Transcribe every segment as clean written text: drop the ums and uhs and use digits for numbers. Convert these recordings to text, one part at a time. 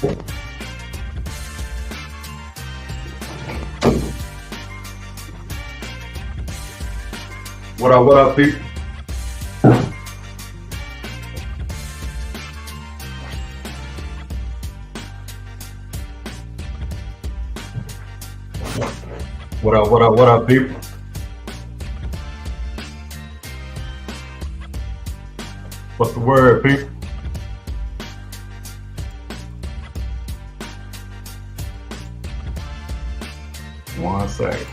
What up, people? What up, people? What's the word, people? One second.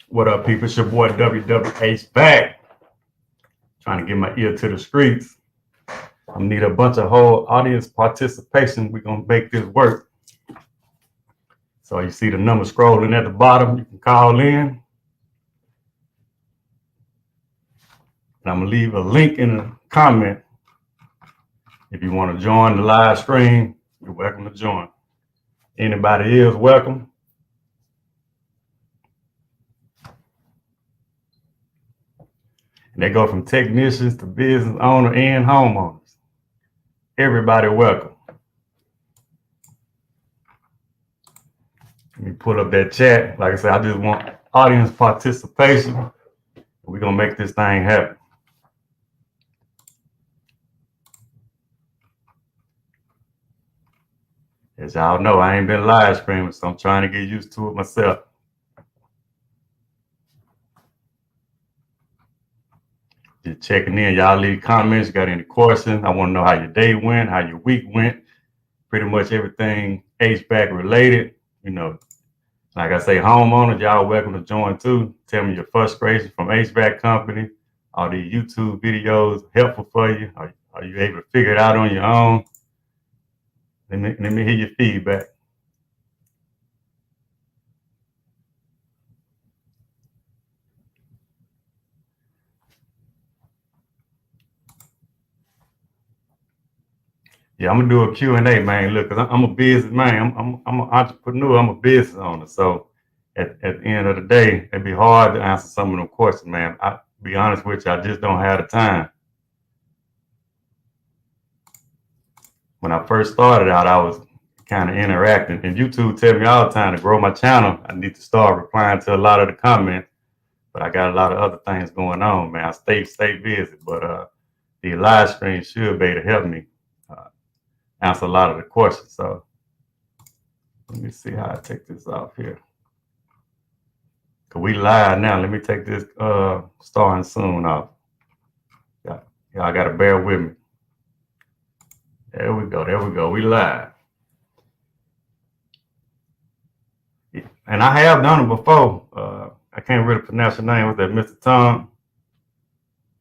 What up, people? It's your boy HVAC. Trying to get my ear to the streets. I need a bunch of whole audience participation. We're gonna make this work. So you see the number scrolling at the bottom. You can call in. And I'm gonna leave a link in the comment. If you want to join the live stream, you're welcome to join. Anybody is welcome. And they go from technicians to business owner and homeowners. Everybody welcome. Let me pull up that chat. Like I said, I just want audience participation. We're gonna make this thing happen. As y'all know, I ain't been live streaming, so I'm trying to get used to it myself. Just checking in. Y'all leave comments. You got any questions? I want to know how your day went, how your week went. Pretty much everything HVAC related. You know, like I say, homeowners, y'all welcome to join too. Tell me your frustration from HVAC company. Are these YouTube videos helpful for you? Are you able to figure it out on your own? Let me hear your feedback. Yeah, I'm gonna do a Q&A, man. Look, cause I'm a business man. I'm an entrepreneur. I'm a business owner. So at the end of the day, it'd be hard to answer some of them questions, man. I be honest with you, I just don't have the time. When I first started out, I was kind of interacting, and YouTube tell me all the time to grow my channel. I need to start replying to a lot of the comments, but I got a lot of other things going on, man. I stay busy, but the live stream should be able to help me answer a lot of the questions. So let me see how I take this off here. Cause we live now. Let me take this starting soon off. Y'all gotta bear with me. There we go. We live. And I have done it before. I can't really pronounce your name. Was that Mr. Tom?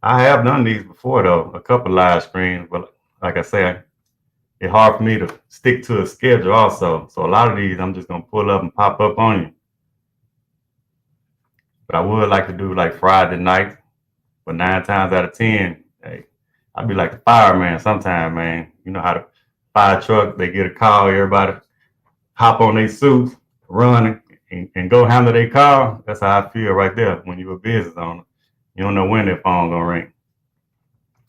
I have done these before though, a couple live streams, but like I said, it's hard for me to stick to a schedule also. So a lot of these I'm just gonna pull up and pop up on you. But I would like to do like Friday night, but 9 times out of 10, hey, I'd be like the fireman sometime, man. You know how the fire truck, they get a call, everybody hop on their suits, run and go handle their call. That's how I feel right there when you're a business owner. You don't know when their phone gonna ring.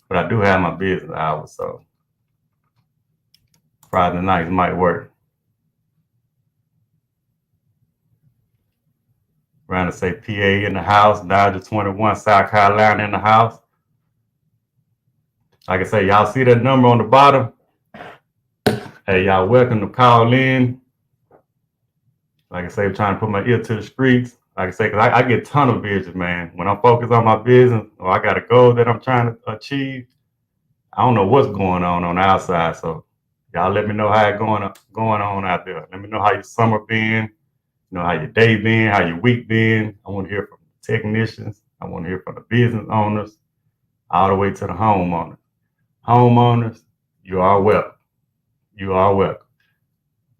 But I do have my business hours, so Friday nights might work. Trying to say PA in the house, Dodger 21, South Carolina in the house. Like I say, y'all see that number on the bottom? Hey, y'all welcome to call in. Like I say, I'm trying to put my ear to the streets. Like I say, cause I get a ton of vision, man. When I'm focused on my business or I got a goal that I'm trying to achieve, I don't know what's going on the outside. So y'all let me know how it's going on out there. Let me know how your summer been. You know, how your day been, how your week been. I want to hear from technicians. I want to hear from the business owners, all the way to the homeowners. Homeowners, you are welcome. You are welcome.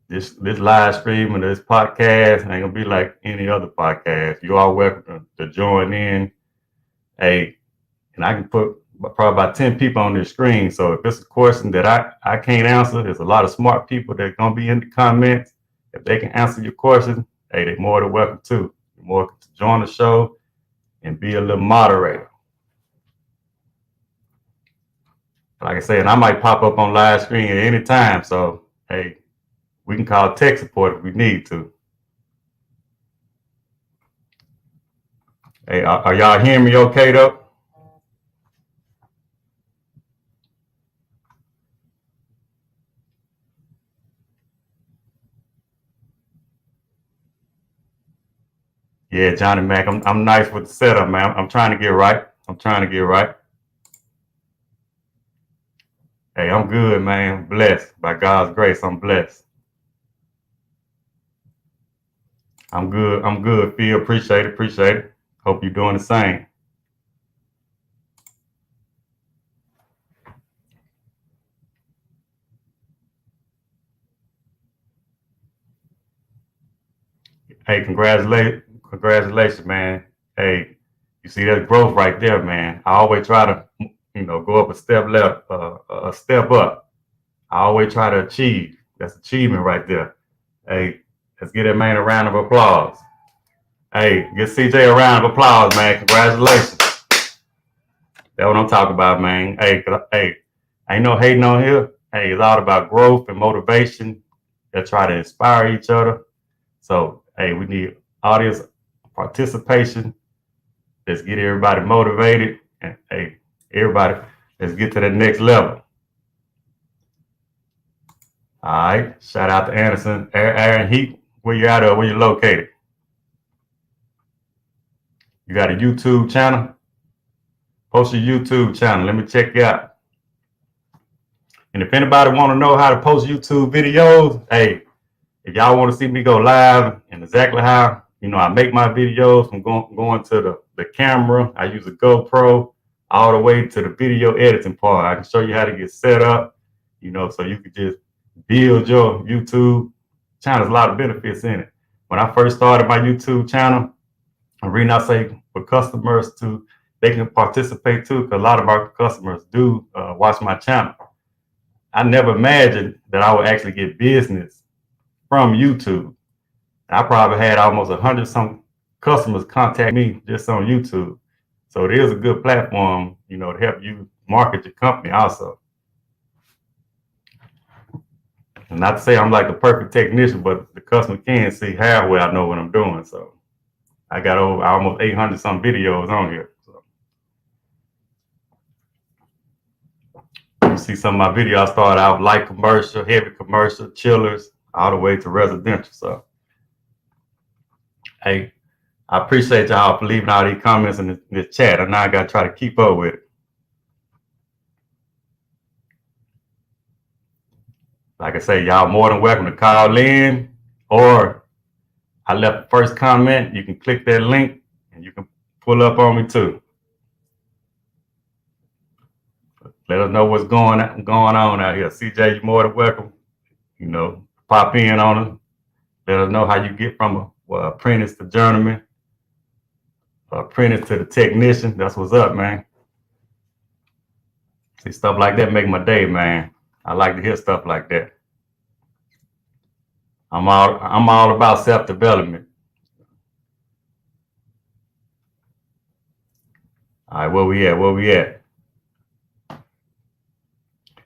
This live stream and this podcast ain't gonna be like any other podcast. You are welcome to join in. Hey, and I can put probably about 10 people on this screen. So if it's a question that I can't answer, there's a lot of smart people that are gonna be in the comments. If they can answer your question, hey, they're more than welcome to. You're more welcome to join the show and be a little moderator. Like I said, I might pop up on live screen at any time. So, hey, we can call tech support if we need to. Hey, are y'all hearing me okay though? Yeah, Johnny Mac, I'm nice with the setup, man. I'm trying to get right. I'm trying to get right. Hey, I'm good, man. Blessed. By God's grace, I'm blessed. I'm good. I'm good. Phil, appreciate it. Appreciate it. Hope you're doing the same. Hey, congratulations, man. Hey, you see that growth right there, man. I always try to, go up a step left, a step up. I always try to achieve. That's achievement right there. Hey, let's give that man a round of applause. Hey, give CJ a round of applause, man. Congratulations. That's what I'm talking about, man. Hey, ain't no hating on here. Hey, it's all about growth and motivation. They try to inspire each other. So, hey, we need audience participation. Let's get everybody motivated. And hey, everybody, let's get to the next level. All right. Shout out to Anderson, Aaron Heat. Where you at or where you located? You got a YouTube channel? Post your YouTube channel. Let me check you out. And if anybody want to know how to post YouTube videos, hey, if y'all want to see me go live and exactly how, I make my videos from going to the camera, I use a GoPro all the way to the video editing part. I can show you how to get set up, so you could just build your YouTube channel. There's a lot of benefits in it. When I first started my YouTube channel, the reason I say for customers they can participate too, because a lot of our customers do watch my channel. I never imagined that I would actually get business from YouTube. I probably had almost 100 some customers contact me just on YouTube. So it is a good platform, to help you market your company also. And not to say I'm like the perfect technician, but the customer can see halfway I know what I'm doing. So I got over almost 800 some videos on here. So you see some of my videos, I started out light commercial, heavy commercial, chillers, all the way to residential. So, hey, I appreciate y'all for leaving all these comments in this chat. And now I got to try to keep up with it. Like I say, y'all more than welcome to call in, or I left the first comment. You can click that link and you can pull up on me too. Let us know what's going on out here. CJ, you're more than welcome. Pop in on us. Let us know how you get from a apprentice to journeyman, apprentice to the technician. That's what's up, man. See, stuff like that make my day, man. I like to hear stuff like that. I'm all about self-development. All right, where we at?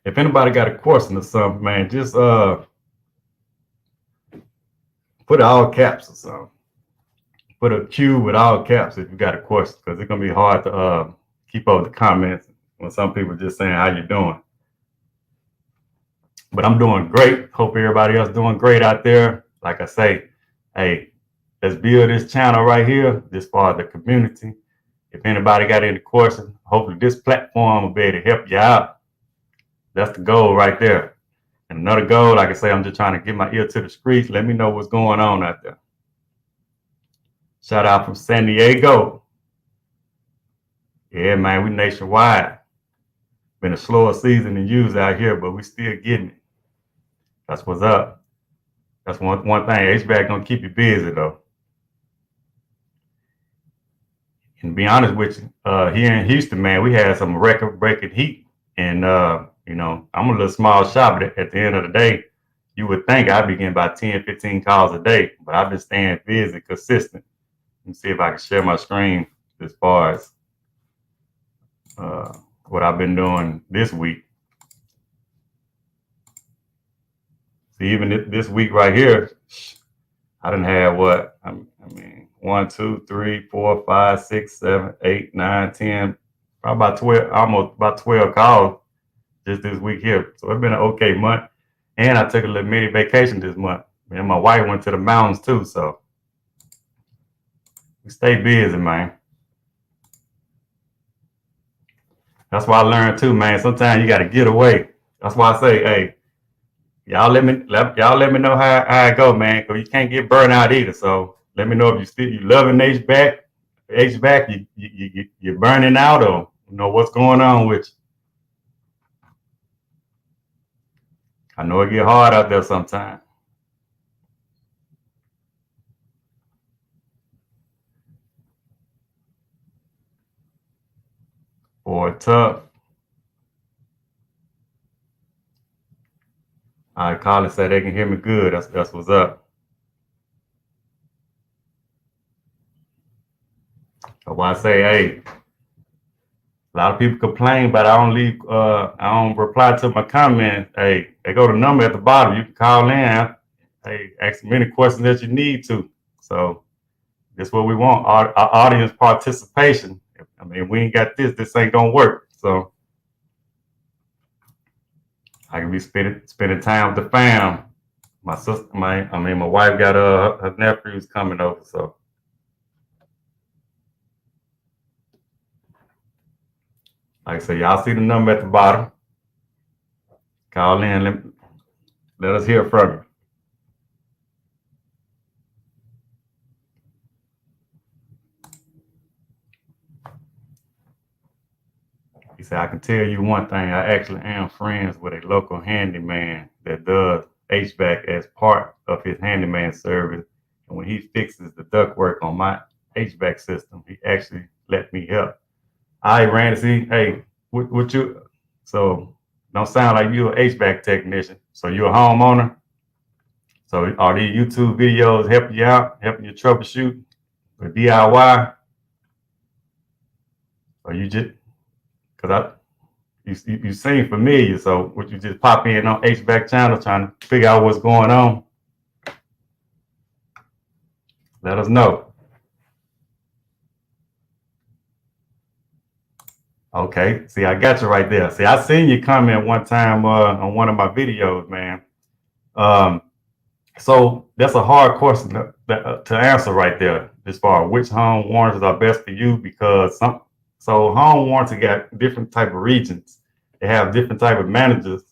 If anybody got a question or something, man, just put all caps or something. Put a Q with all caps if you got a question, because it's gonna be hard to keep up with the comments when some people just saying how you doing. But I'm doing great. Hope everybody else doing great out there. Like I say, hey, let's build this channel right here, this part of the community. If anybody got any questions, hopefully this platform will be able to help you out. That's the goal right there. And another goal, like I say, I'm just trying to get my ear to the streets. Let me know what's going on out there. Shout out from San Diego. Yeah, man, we nationwide. Been a slower season than usual out here, but we still getting it. That's what's up. That's one thing. HVAC gonna keep you busy though. And to be honest with you, here in Houston, man, we had some record-breaking heat. And I'm a little small shop, but at the end of the day, you would think I'd be getting about 10, 15 calls a day, but I've been staying busy, consistent. Let me see if I can share my screen as far as what I've been doing this week. See, even this week right here, I didn't have what? I mean, 1, 2, 3, 4, 5, 6, 7, 8, 9, 10, probably about 12, almost about 12 calls just this week here. So it's been an okay month. And I took a little mini vacation this month. And my wife went to the mountains too. So we stay busy, man. That's why I learned too, man. Sometimes you got to get away. That's why I say, hey, y'all let me know how it go, man. Because you can't get burned out either. So let me know if you loving HVAC, you're burning out, or you know what's going on with you. I know it get hard out there sometimes. Boy, tough. I call and say they can hear me good. That's what's up. So why I say, hey, a lot of people complain, but I don't reply to my comment. Hey, they go to the number at the bottom. You can call in. Hey, ask them any questions that you need to. So that's what we want. Our audience participation. I mean, we ain't got this ain't gonna work. So I can be spending time with the fam. My sister, my wife got her nephews coming over. So like I said, y'all see the number at the bottom. Call in. Let us hear from you. He said, I can tell you one thing. I actually am friends with a local handyman that does HVAC as part of his handyman service. And when he fixes the ductwork on my HVAC system, he actually let me help. I ran to see, hey, what you, so don't sound like you're an HVAC technician. So you're a homeowner. So are these YouTube videos helping you out, helping you troubleshoot with DIY? Or you just, because you seem familiar, so would you just pop in on HVAC channel trying to figure out what's going on? Let us know. Okay, see, I got you right there. See, I seen you comment one time on one of my videos, man. So that's a hard question to answer right there, as far as which home warranties are best for you, because home warranty got different type of regions. They have different type of managers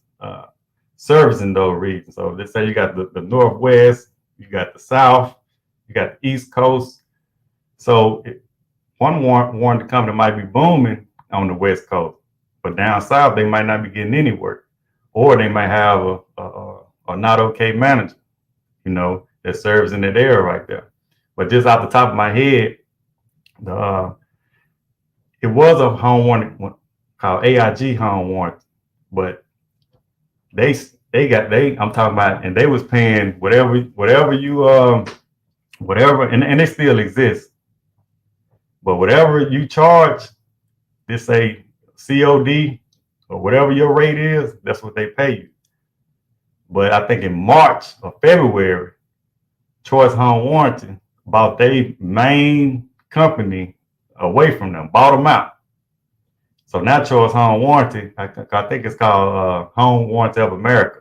servicing those regions. So let's say you got the Northwest, you got the South, you got the East Coast. So one warranty company might be booming on the West Coast, but down South they might not be getting any work, or they might have a not okay manager, you know, that serves in that area right there. But just off the top of my head, it was a home warranty called AIG home warranty, but I'm talking about, and they was paying whatever you and they still exist, but whatever you charge, this say COD or whatever your rate is, that's what they pay you. But I think in March or February, Choice Home Warranty bought their main company away from them, bought them out. So now Choice Home Warranty, I think it's called Home Warranty of America.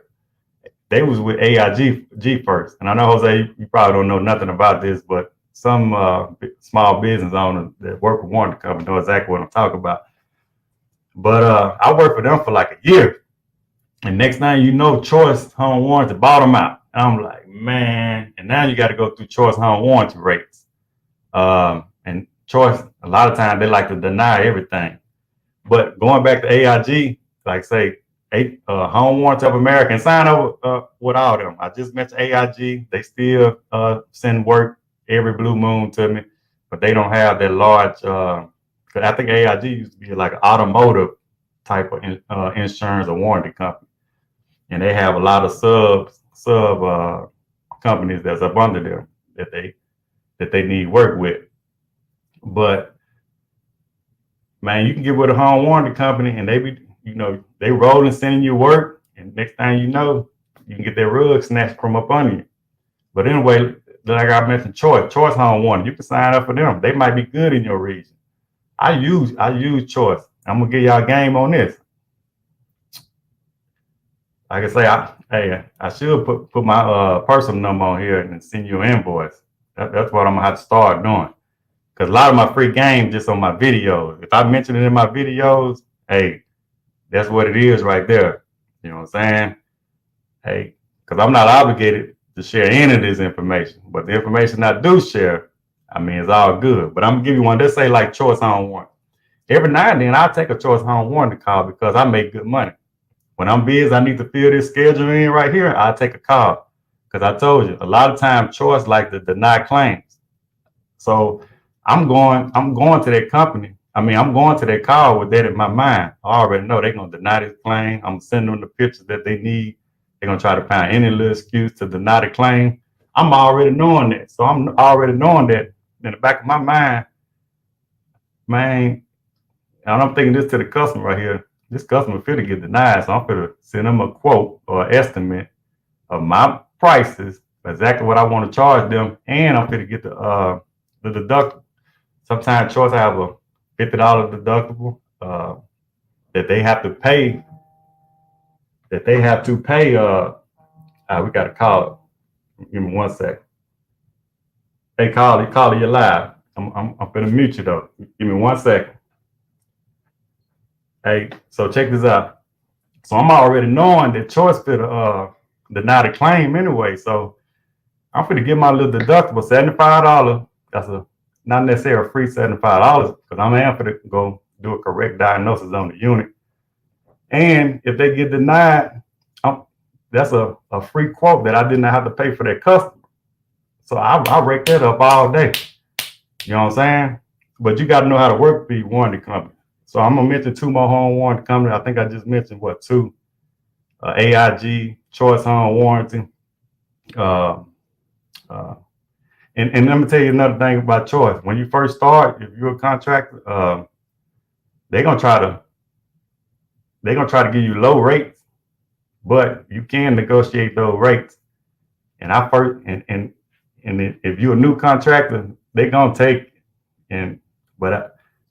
They was with AIG first. And I know, Jose, you probably don't know nothing about this, but some small business owners that work with warranty company know exactly what I'm talking about. But I worked for them for like a year. And next thing you know, Choice Home Warranty bought them out. And I'm like, man, and now you got to go through Choice Home Warranty rates. And Choice, a lot of times they like to deny everything. But going back to AIG, like say, Home Warranty of America, and sign over with all of them. I just mentioned AIG. They still send work every blue moon to me, but they don't have that large, because I think AIG used to be like an automotive type of insurance or warranty company. And they have a lot of sub companies that's up under them that they need work with. But man, you can get with a home warranty company and they be, you know, they rolling sending you work, and next thing you know, you can get that rug snatched from up under you. But anyway, like I mentioned, Choice Home Warranty. You can sign up for them. They might be good in your region. I use Choice. I'm gonna give y'all a game on this. Like I say, I should put my personal number on here and send you an invoice. That's what I'm gonna have to start doing. Because a lot of my free games just on my videos. If I mention it in my videos, hey, that's what it is right there. You know what I'm saying? Hey, because I'm not obligated to share any of this information. But the information I do share, I mean, it's all good. But I'm gonna give you one. Let's say like Choice Home Warranty. Every now and then I'll take a Choice Home Warranty call because I make good money. When I'm busy, I need to fill this schedule in right here, I'll take a call. Because I told you, a lot of times Choice like to deny claims. So I'm going to that company. I mean, I'm going to that call with that in my mind. I already know they're gonna deny this claim. I'm sending them the pictures that they need. They're gonna try to find any little excuse to deny the claim. I'm already knowing that. So I'm already knowing that in the back of my mind, man, and I'm thinking this to the customer right here. This customer finna get denied, so I'm finna send them a quote or estimate of my prices, exactly what I want to charge them, and I'm finna get the deductible. Sometimes Choice have a $50 deductible that they have to pay. We got to call it. Give me 1 second. Hey, call it, you live. I'm finna mute you though. Give me 1 second. Hey, so check this out. So I'm already knowing that Choice finna deny the claim anyway. So I'm finna get my little deductible, $75. That's not necessarily a free $75 because I'm finna go do a correct diagnosis on the unit. And if they get denied, that's a free quote that I did not have to pay for that customer. So I rake that up all day. You know what I'm saying? But you got to know how to work the warranty company. So I'm gonna mention 2 more home warranty companies. I think I just mentioned 2. AIG, Choice Home Warranty. And let me tell you another thing about Choice. When you first start, if you're a contractor, they're gonna try to give you low rates, but you can negotiate those rates. And if you're a new contractor, they're gonna take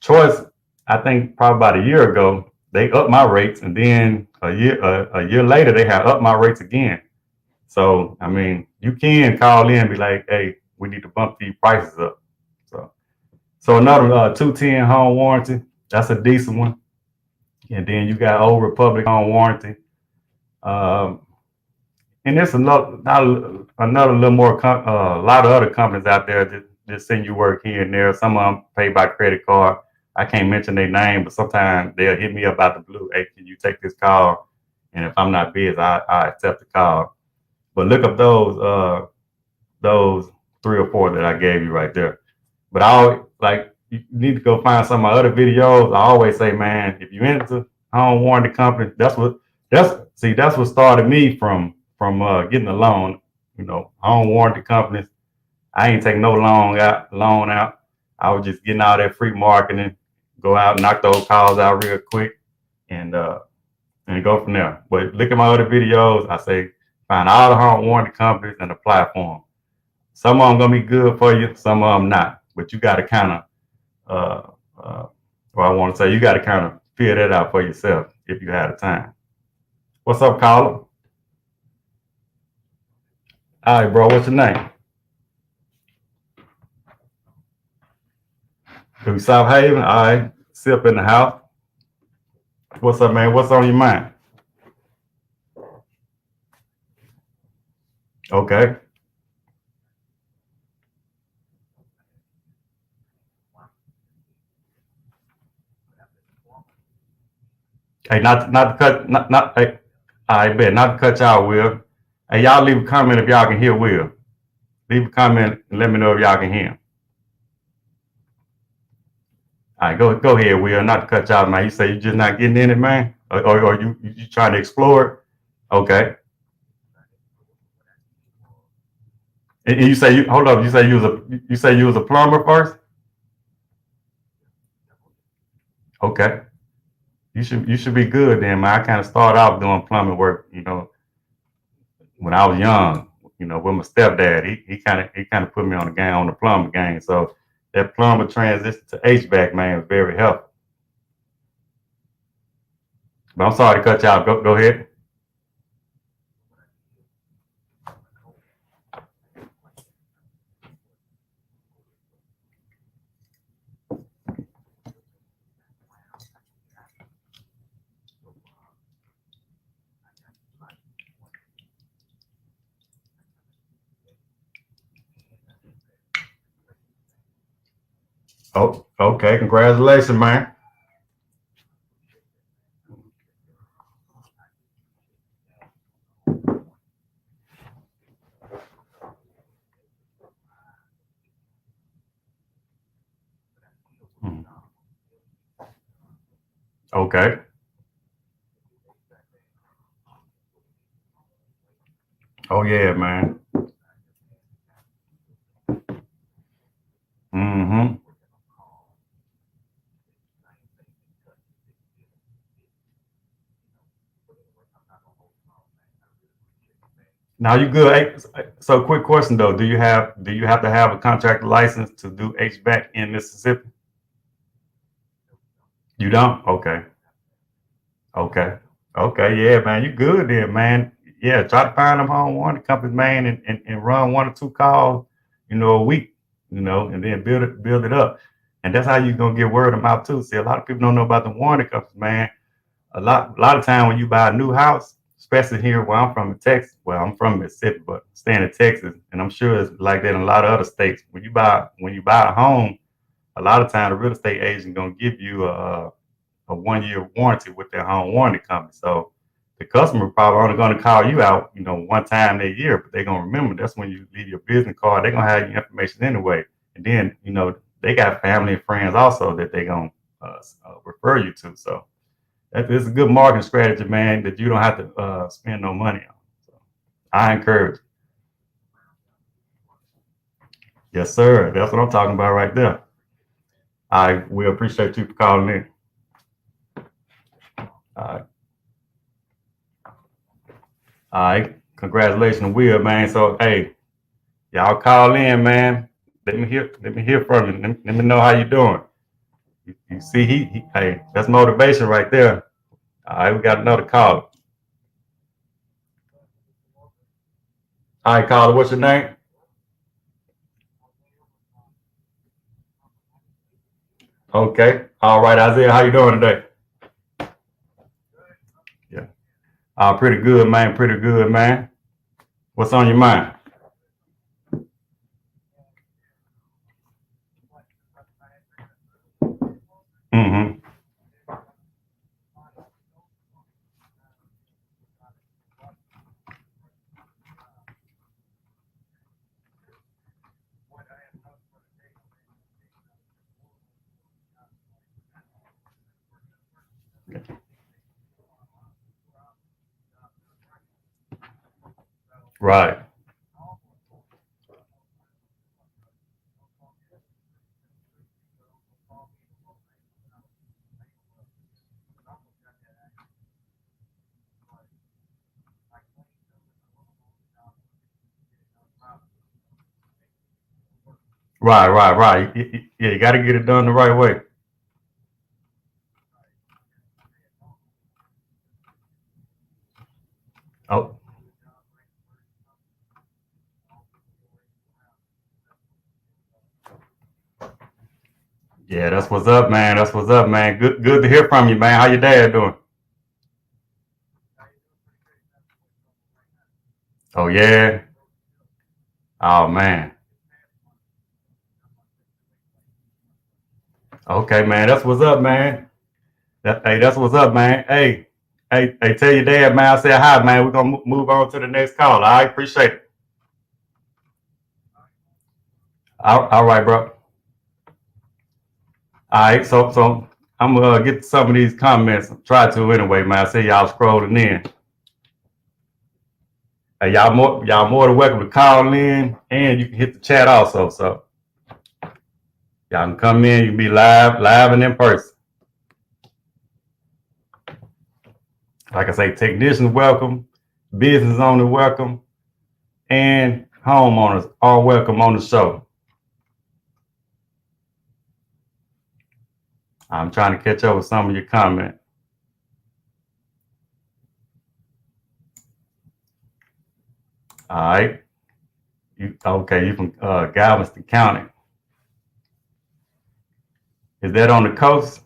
Choice, I think probably about a year ago, they upped my rates, and then a year later they have upped my rates again. So I mean, you can call in and be like, hey, we need to bump these prices up. So another 210 home warranty, that's a decent one. And then you got Old Republic Home Warranty. And there's another little more, a lot of other companies out there that just send you work here and there. Some of them pay by credit card. I can't mention their name, but sometimes they'll hit me up out the blue. Hey, can you take this call? And if I'm not busy, I accept the call. But look up those 3 or 4 that I gave you right there. But you need to go find some of my other videos. I always say, man, if you're into home warranty company, that's what started me from getting a loan. You know, home warranty companies. I ain't taking no loan out. I was just getting all that free marketing, go out and knock those calls out real quick, and go from there. But look at my other videos. I say find all the home warranty companies and apply for them. Some of them gonna be good for you, some of them not. But you got to kind of, you got to kind of figure that out for yourself if you have the time. What's up, caller? All right, bro. What's your name? Through South Haven. All right. Sip in the house. What's up, man? What's on your mind? Okay. Hey, hey, I bet not to cut y'all, Will. Hey, y'all leave a comment if y'all can hear Will. Leave a comment and let me know if y'all can hear him. All right, go ahead, Will. Not to cut y'all, man. You say you're just not getting in it, man, or you trying to explore it? Okay. And you say hold up. You say you was a plumber first. Okay. You should be good then, man. I kind of started off doing plumbing work, you know. when I was young, you know, with my stepdad. He kind of put me on the plumber game. So that plumber transition to HVAC, man, was very helpful. But I'm sorry to cut you out. Go ahead. Oh, okay. Congratulations, man. Hmm. Okay. Oh yeah, man. Hmm. Now you good. So quick question though. Do you have to have a contractor license to do HVAC in Mississippi? You don't? Okay. Okay. Okay. Yeah, man. You good then, man. Yeah. Try to find them home warranty companies, man, and run one or two calls, a week, and then build it up. And that's how you're gonna get word of mouth too. See, a lot of people don't know about the warranty companies, man. A lot of time when you buy a new house, especially here where I'm from in Texas. Well, I'm from Mississippi, but staying in Texas, and I'm sure it's like that in a lot of other states. When you buy a home, a lot of time the real estate agent gonna give you a 1 year warranty with their home warranty company. So the customer probably only going to call you out, one time a year, but they're going to remember that's when you leave your business card. They're going to have your information anyway. And then, they got family and friends also that they're going to refer you to. So it's a good marketing strategy, man, that you don't have to spend no money on. So I encourage. Yes, sir. That's what I'm talking about right there. We appreciate you for calling in. All right. All right. Congratulations, Will, man. So, hey, y'all call in, man. Let me hear from you. Let me know how you doing. You see, hey, that's motivation right there. All right, we got another call. All right, caller, what's your name? Okay. All right, Isaiah, how you doing today? Yeah. Pretty good, man. Pretty good, man. What's on your mind? Mm-hmm. Right. Right, right, right. Yeah, you got to get it done the right way. Oh, yeah, that's what's up, man. That's what's up, man. Good to hear from you, man. How your dad doing? Oh yeah. Oh man. Okay, man. That's what's up, man. Hey, that's what's up, man. Hey, tell your dad, man. I said hi, man. We're gonna move on to the next call. I appreciate it. All right, bro. All right, so I'm gonna get some of these comments. Try to anyway, man. I see y'all scrolling in. Hey, y'all more than welcome to call in, and you can hit the chat also. So y'all can come in. You can be live and in person. Like I say, technicians welcome, business owner welcome. and homeowners are welcome on the show. I'm trying to catch up with some of your comments. All right. You from Galveston County. Is that on the coast?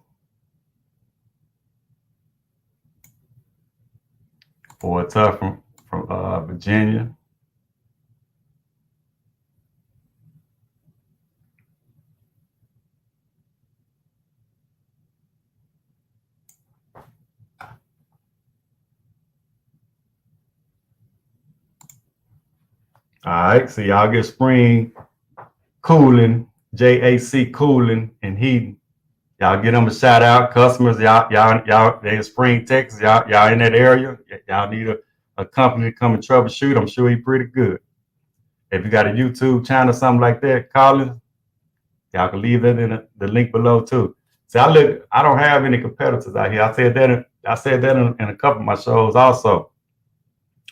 Or tough from Virginia? All right, so y'all get spring cooling, JAC cooling and heating. Y'all get them a shout out. Customers, y'all they in Spring, Texas. Y'all in that area. Y'all need a company to come and troubleshoot. I'm sure he's pretty good. If you got a YouTube channel, something like that, Colin, y'all can leave that in the link below too. See, I don't have any competitors out here. I said that in a couple of my shows also,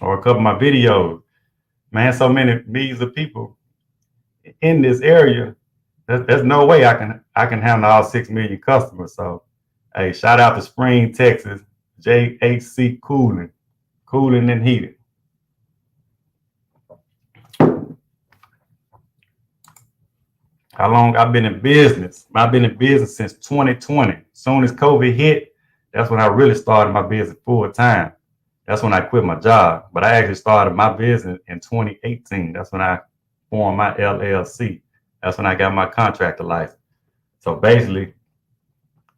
or a couple of my videos. Man, so many millions of people in this area. There's no way I can handle all 6 million customers. So, hey, shout out to Spring, Texas, JAC Cooling and Heating. How long I've been in business? I've been in business since 2020. As soon as COVID hit, that's when I really started my business full time. That's when I quit my job. But I actually started my business in 2018. That's when I formed my LLC. That's when I got my contractor license. So basically,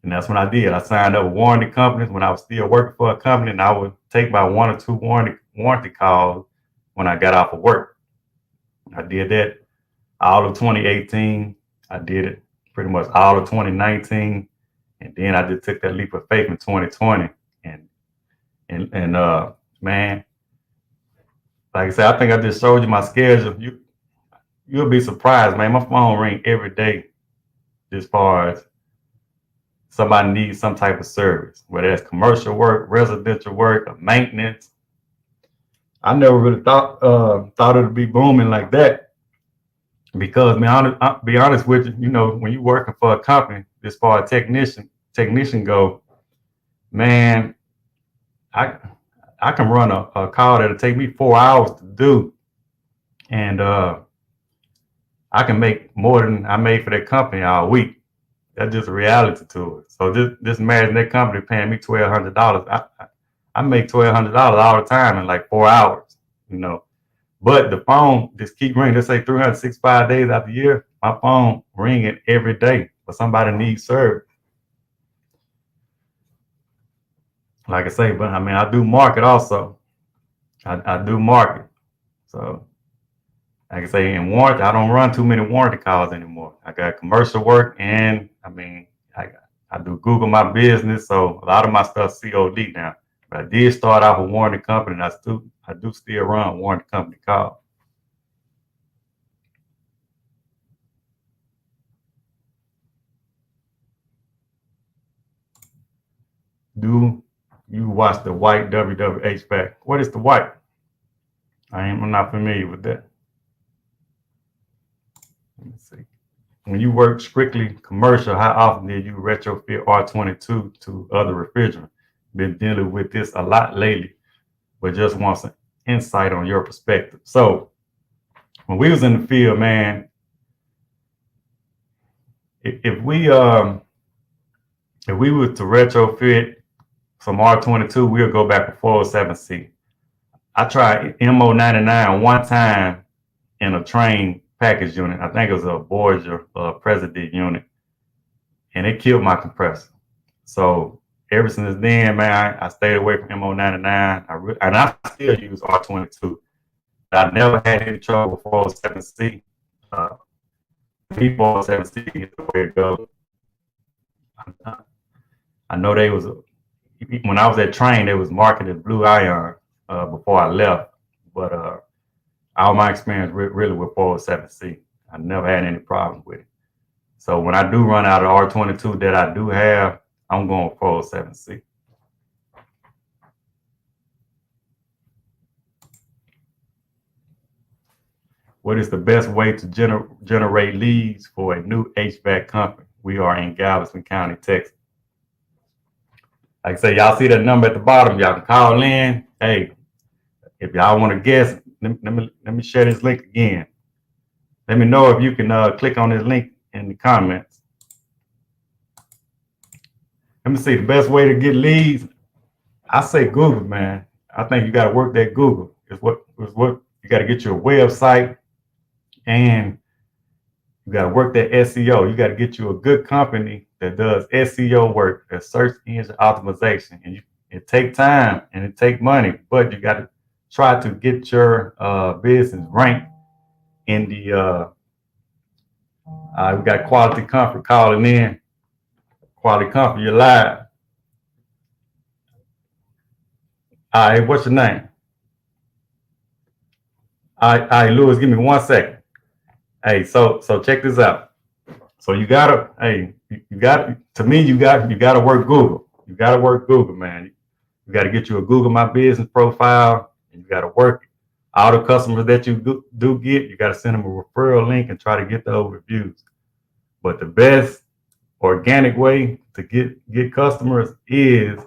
and that's when I did. I signed up with warranty companies when I was still working for a company, and I would take my 1 or 2 warranty calls when I got off of work. I did that all of 2018. I did it pretty much all of 2019, and then I just took that leap of faith in 2020. And man, like I said, I think I just showed you my schedule. You'll be surprised, man. My phone ring every day as far as somebody needs some type of service, whether it's commercial work, residential work, or maintenance. I never really thought it'd be booming like that, because man, I'll be honest with you, you know, when you're working for a company, as far as technician go, man, I can run a call that'll take me 4 hours to do, and I can make more than I made for that company all week. That's just a reality to it. So just imagine that company paying me $1,200. I make $1,200 all the time in like 4 hours, you know. But the phone just keep ringing. Let's say 365 days out the year, my phone ringing every day for somebody needs service. Like I say, but I mean, I do market also. I do market. So, like I say, in warranty, I don't run too many warranty calls anymore. I got commercial work, and I mean, I do Google My Business, so a lot of my stuff's COD now. But I did start off a warranty company, and I do still run warranty company calls. Do you watch the white HVAC? What is the white? I'm not familiar with that. Let me see. When you work strictly commercial, how often did you retrofit R22 to other refrigerant? Been dealing with this a lot lately, but just want some insight on your perspective. So when we was in the field, man, if we were to retrofit some R22, we'll go back to 407C. I tried MO99 one time in a train package unit. I think it was a Voyager President unit, and it killed my compressor. So ever since then, man, I stayed away from MO99. And I still use R22. I never had any trouble with 407C. 407C is the way to go. I know they was, when I was at train, they was marketed Blue Iron before I left, but all my experience really with 407C, I never had any problems with it. So when I do run out of R22 that I do have, I'm going with 407C. What is the best way to generate leads for a new HVAC company? We are in Galveston County, Texas. Like I say, y'all see that number at the bottom. Y'all can call in. Hey, if y'all want to guess, let me share this link again. Let me know if you can click on this link in the comments. Let me see the best way to get leads. I say Google, man. I think you got to work that Google. It's what you got to get your website, and you got to work that SEO. You got to get you a good company that does SEO work, that search engine optimization, and it take time and it take money, but you got to try to get your business ranked in the. We got Quality Comfort calling in. Quality Comfort, you're live. All right, what's your name? All right, Lewis, give me 1 second. Hey, so check this out. So you gotta work Google. You gotta work Google, man. You gotta get you a Google My Business profile, and you gotta work it. All the customers that you do get, you gotta send them a referral link and try to get those reviews. But the best organic way to get customers is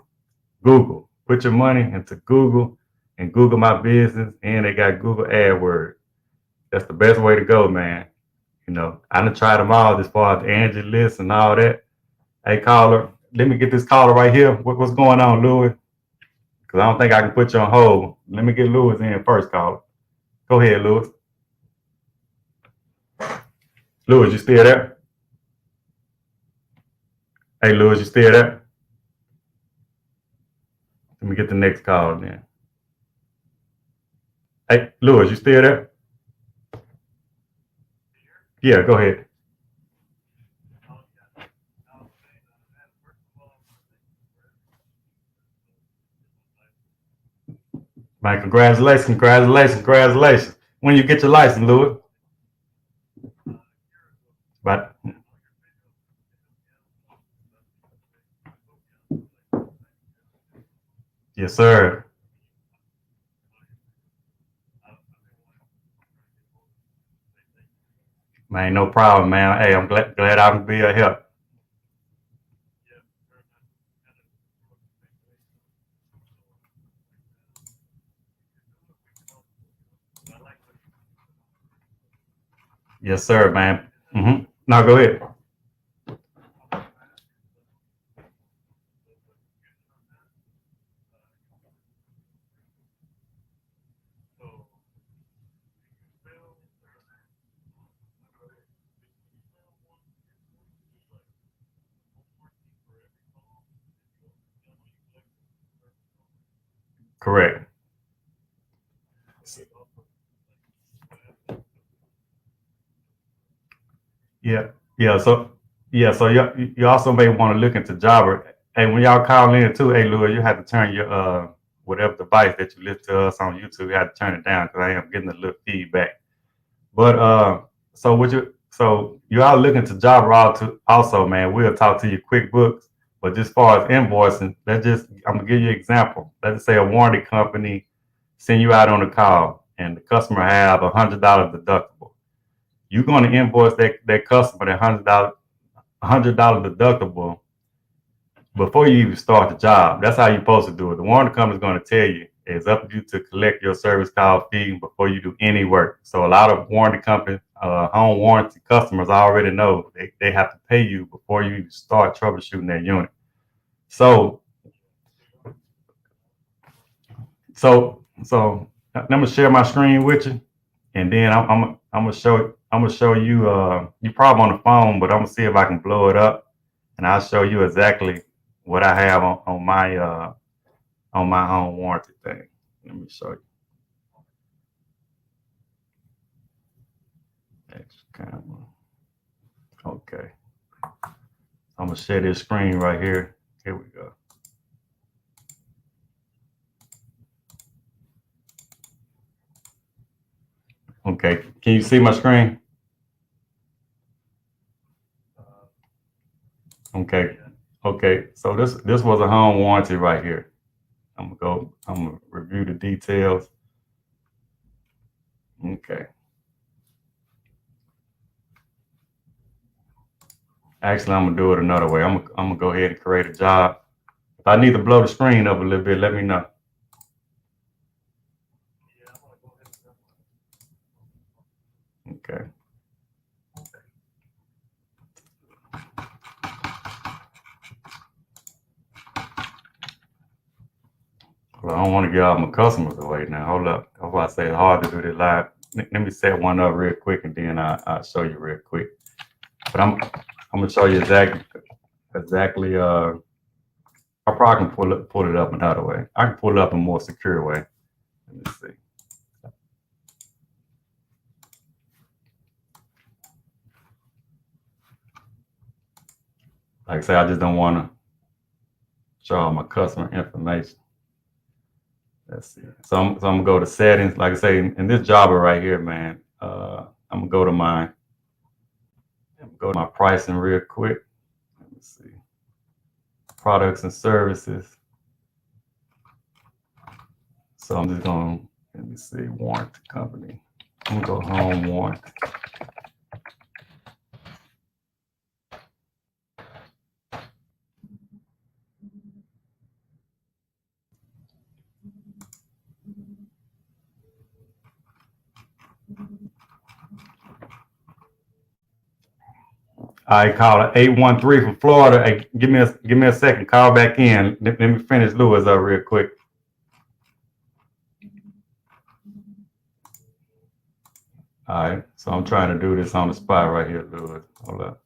Google. Put your money into Google and Google My Business, and they got Google AdWords. That's the best way to go, man. You know, I done tried them all as far as the Angie list and all that. Hey, caller, let me get this caller right here. What's going on, Louis? Because I don't think I can put you on hold. Let me get Louis in first, caller. Go ahead, Louis. Louis, you still there? Hey, Louis, you still there? Let me get the next call then. Hey, Louis, you still there? Yeah, go ahead. Man, congratulations. When you get your license, Louis? But yes, sir. Man, no problem, man. Hey, I'm glad I can be a help. Yes, sir, man. Now go ahead. Correct. Yeah, yeah. So you also may want to look into Java. Hey, when y'all call in too, hey Louis, you have to turn your whatever device that you listen to us on YouTube, you have to turn it down because I am getting a little feedback. But so you are looking to Java also, man. We'll talk to you QuickBooks. But just far as invoicing, I'm gonna give you an example. Let's say a warranty company send you out on a call and the customer have $100 deductible. You're going to invoice that customer that $100 deductible before you even start the job. That's how you're supposed to do it. The warranty company is going to tell you it's up to you to collect your service call fee before you do any work. So a lot of warranty companies, home warranty customers already know they have to pay you before you even start troubleshooting that unit. So I'm gonna share my screen with you, and then I'm gonna show you. You probably on the phone, but I'm gonna see if I can blow it up, and I'll show you exactly what I have on my home warranty thing. Let me show you. Next camera. Okay. I'm gonna share this screen right here. Here we go. Okay. Can you see my screen? Okay. Okay. So this was a home warranty right here. I'm gonna review the details. Okay. Actually, I'm gonna do it another way. I'm gonna go ahead and create a job. If I need to blow the screen up a little bit, let me know. Okay. Well, I don't want to get all my customers away now. Hold up. That's why I say it's hard to do this live. Let me set one up real quick and then I'll show you real quick. But I'm gonna show you exactly I probably can pull it up another way. I can pull it up in a more secure way. Let me see. Like I say, I just don't want to show all my customer information. Let's see. So I'm gonna go to settings. Like I say, in this Java right here, man. I'm gonna go to my pricing real quick. Let me see. Products and services. So I'm just gonna let me see warranty company. I'm gonna go home warranty. I call it 813 from Florida. Hey, give me a second. Call back in. Let me finish Lewis up real quick. All right. So I'm trying to do this on the spot right here, Lewis. Hold up.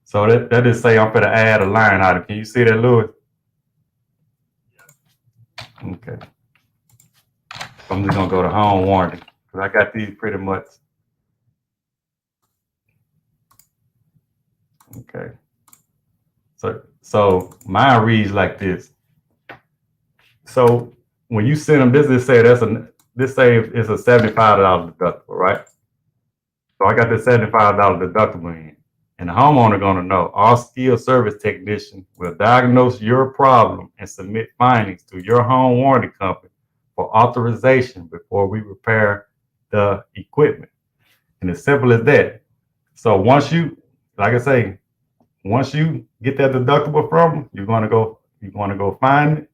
So that just say I'm going to add a line item. Can you see that, Lewis? Okay. I'm just gonna go to home warranty because I got these pretty much. Okay. So mine reads like this. So when you send them, this say it's a $75 deductible, right? So I got this $75 deductible in, and the homeowner gonna know our skilled service technician will diagnose your problem and submit findings to your home warranty company for authorization before we repair the equipment. And as simple as that. So once you, like I say, once you get that deductible from them, you're gonna go find it,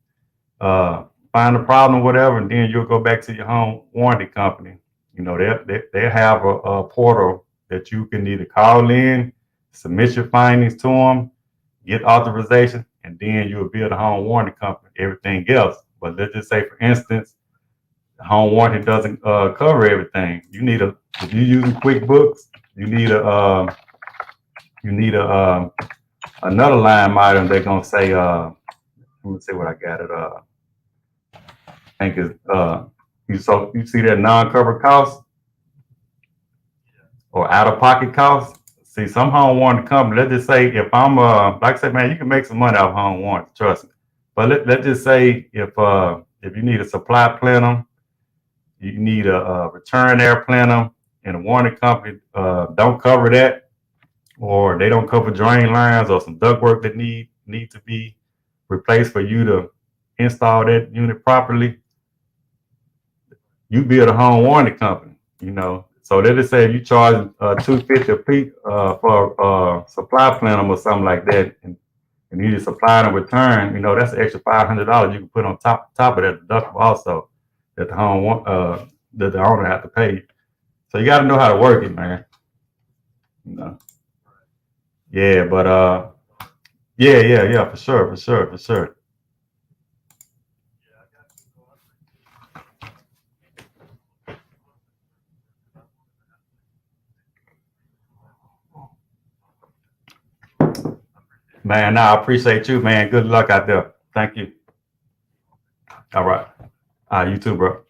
find the problem, whatever, and then you'll go back to your home warranty company. You know, they have a portal that you can either call in, submit your findings to them, get authorization, and then you'll bill the home warranty company everything else. But let's just say, for instance, the home warranty doesn't cover everything. If you're using QuickBooks, you need another line item. They're gonna say, let me see what I got it. I think it's you see that non-covered cost or out-of-pocket cost. See, some home warranty company, let's just say if I'm like I said, man, you can make some money off home warranty, trust me. But let's just say if you need a supply plenum, you need a return air plenum, and a warranty company don't cover that, or they don't cover drain lines or some ductwork that need to be replaced for you to install that unit properly, you build a home warranty company, you know. So they just say if you charge $250 a piece for supply plenum or something like that, and you need supply and return, you know, that's an extra $500 you can put on top of that deductible also that that the owner have to pay. So you got to know how to work it, man. You know. Yeah, but yeah, for sure. Man, I appreciate you, man. Good luck out there. Thank you. All right. You too, bro.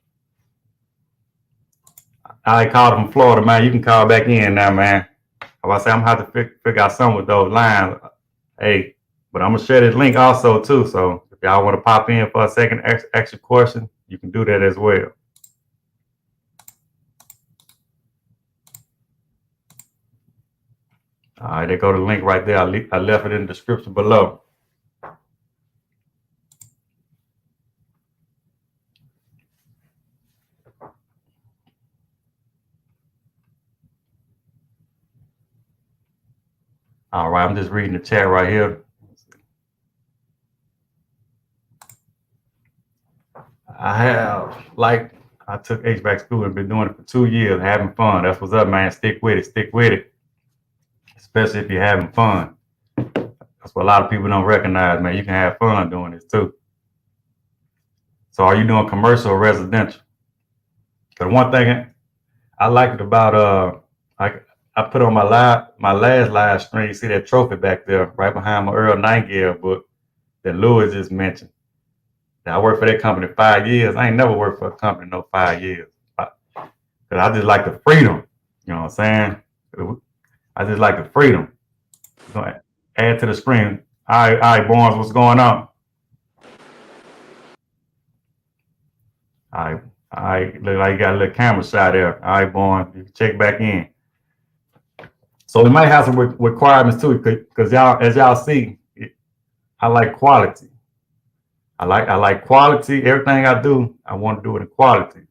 I called from Florida, man. You can call back in now, man. If I say I'm gonna have to figure out something with those lines, hey, but I'm gonna share this link also too. So if y'all want to pop in for a second, ask your question, you can do that as well. All right, there go the link right there. I left it in the description below. All right, I'm just reading the chat right here. I took HVAC school and been doing it for 2 years, having fun. That's what's up, man. Stick with it. Stick with it. Especially if you're having fun. That's what a lot of people don't recognize, man. You can have fun doing this too. So are you doing commercial or residential? Because one thing I liked about I put on my last live stream, you see that trophy back there right behind my Earl Nightingale book that Lewis just mentioned. I worked for that company 5 years. I ain't never worked for a company no 5 years. Because I just like the freedom. You know what I'm saying? I just like the freedom. Add to the screen. All right, Barnes, what's going on? All right, look like you got a little camera shot there. All right, Barnes, you can check back in. So we might have some requirements too, because as y'all see, I like quality. I like quality. Everything I do, I want to do it in quality.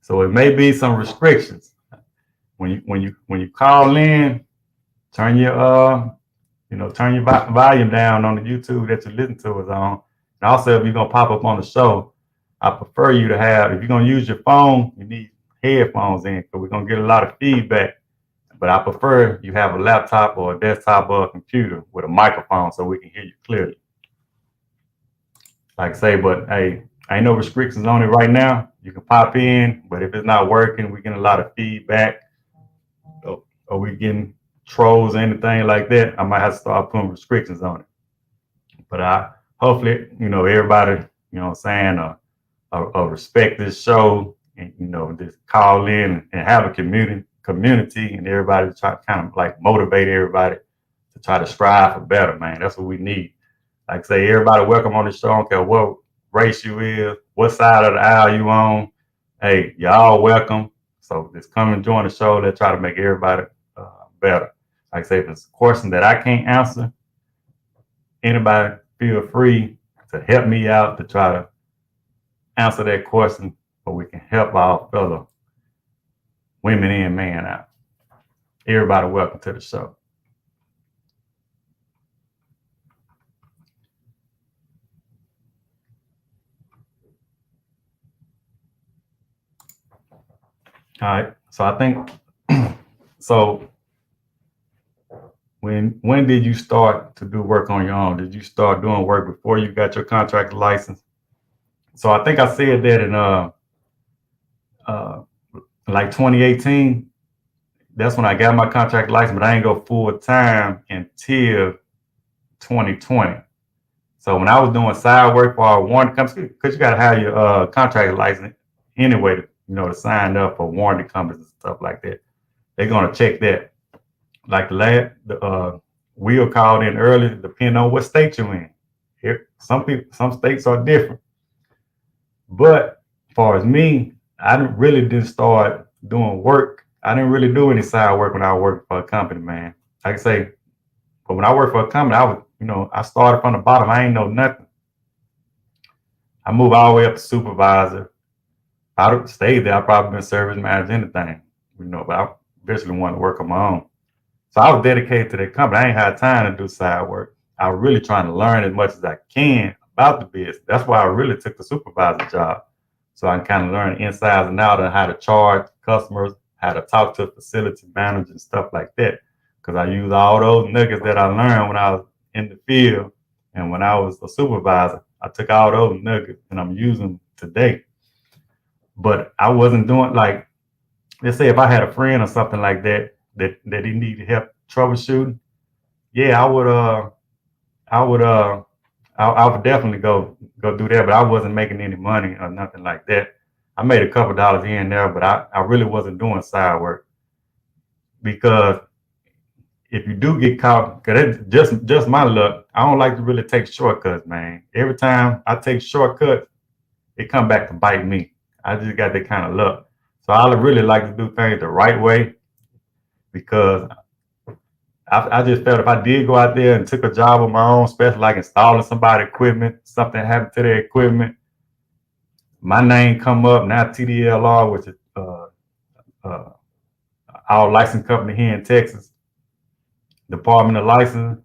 So it may be some restrictions. When you call in, turn your volume down on the YouTube that you listen to us on. And also, if you're gonna pop up on the show, I prefer you to have. If you're gonna use your phone, you need headphones in because we're gonna get a lot of feedback. But I prefer you have a laptop or a desktop or a computer with a microphone so we can hear you clearly. Like I say, but hey, ain't no restrictions on it right now. You can pop in, but if it's not working, we're getting a lot of feedback, or we getting trolls or anything like that, I might have to start putting restrictions on it. But hopefully, everybody, what I'm saying, respect this show and, just call in and have a community and everybody try to kind of like motivate everybody to try to strive for better, man. That's what we need. Like I say, everybody welcome on the show. I don't care what race you is, what side of the aisle you on. Hey, y'all welcome. So just come and join the show. Let's try to make everybody better. Like I say, if it's a question that I can't answer, anybody feel free to help me out to try to answer that question so we can help our fellow women and men out. Everybody welcome to the show. All right. So I think so when did you start to do work on your own? Did you start doing work before you got your contractor license? So I think I said that in like 2018. That's when I got my contract license, but I ain't go full time until 2020. So when I was doing side work for our warranty company, because you got to have your contract license anyway to sign up for warranty companies and stuff like that. They're gonna check that. Like Will called in earlier, depending on what state you're in. Some states are different. But as far as me, I didn't start doing work. I didn't really do any side work when I was working for a company, man. Like I say, but when I worked for a company, I started from the bottom. I ain't know nothing. I moved all the way up to supervisor. I stayed there. I probably been service manager, anything, but I eventually wanted to work on my own. So I was dedicated to that company. I ain't had time to do side work. I was really trying to learn as much as I can about the business. That's why I really took the supervisor job. So I can kind of learn insides and outs of how to charge customers, how to talk to facility managers and stuff like that. Because I use all those nuggets that I learned when I was in the field and when I was a supervisor. I took all those nuggets and I'm using them today. But I wasn't doing like, let's say if I had a friend or something like that he needed help troubleshooting, yeah, I would definitely go do that, but I wasn't making any money or nothing like that. I made a couple dollars here and there, but I really wasn't doing side work because if you do get caught, because it's just my luck, I don't like to really take shortcuts, man. Every time I take shortcuts, it come back to bite me. I just got that kind of luck. So I really like to do things the right way because I just felt if I did go out there and took a job of my own, especially like installing somebody's equipment, something happened to their equipment, my name come up, now TDLR, which is our licensed company here in Texas. Department of License,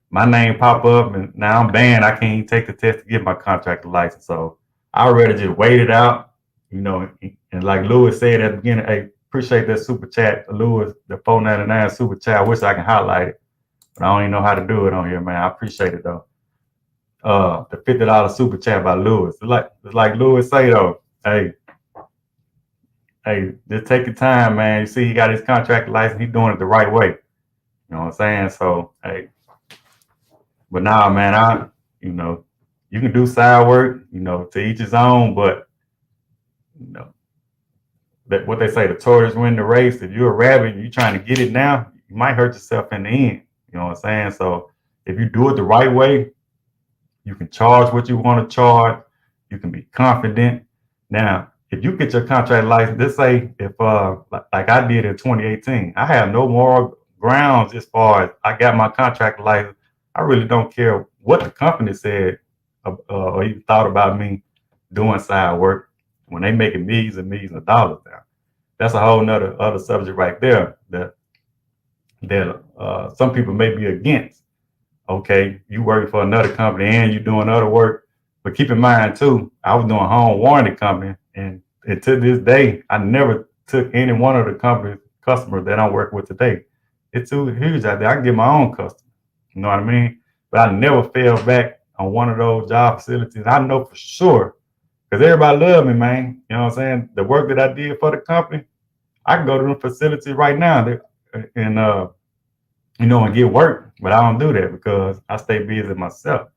my name pop up, and now I'm banned. I can't even take the test to get my contractor license. So I already just wait it out, you know. And like Lewis said at the beginning, hey, appreciate that super chat, Lewis, the 499 super chat. I wish I can highlight it, but I don't even know how to do it on here, man. I appreciate it though. The $50 super chat by Lewis. It's like Lewis say though, hey, just take your time, man. You see, he got his contractor license. He's doing it the right way. You know what I'm saying? So, hey, but now, man, you know, you can do side work, you know, to each his own, but, you know, that what they say, the tortoise win the race. If you're a rabbit and you're trying to get it now, you might hurt yourself in the end. You know what I'm saying? So if you do it the right way, you can charge what you want to charge. You can be confident. Now, if you get your contract license, let's say if like I did in 2018, I have no moral grounds as far as I got my contract license. I really don't care what the company said or even thought about me doing side work when they making millions and millions of dollars now. That's a whole nother other subject right there that some people may be against. Okay, you working for another company and you doing other work, but keep in mind too, I was doing home warranty company, and to this day, I never took any one of the company's customers that I'm working with today. It's too huge out there. I can get my own customer. You know what I mean? But I never fell back on one of those job facilities. I know for sure, because everybody love me, man. You know what I'm saying? The work that I did for the company, I can go to the facility right now and you know, and get work, but I don't do that because I stay busy myself.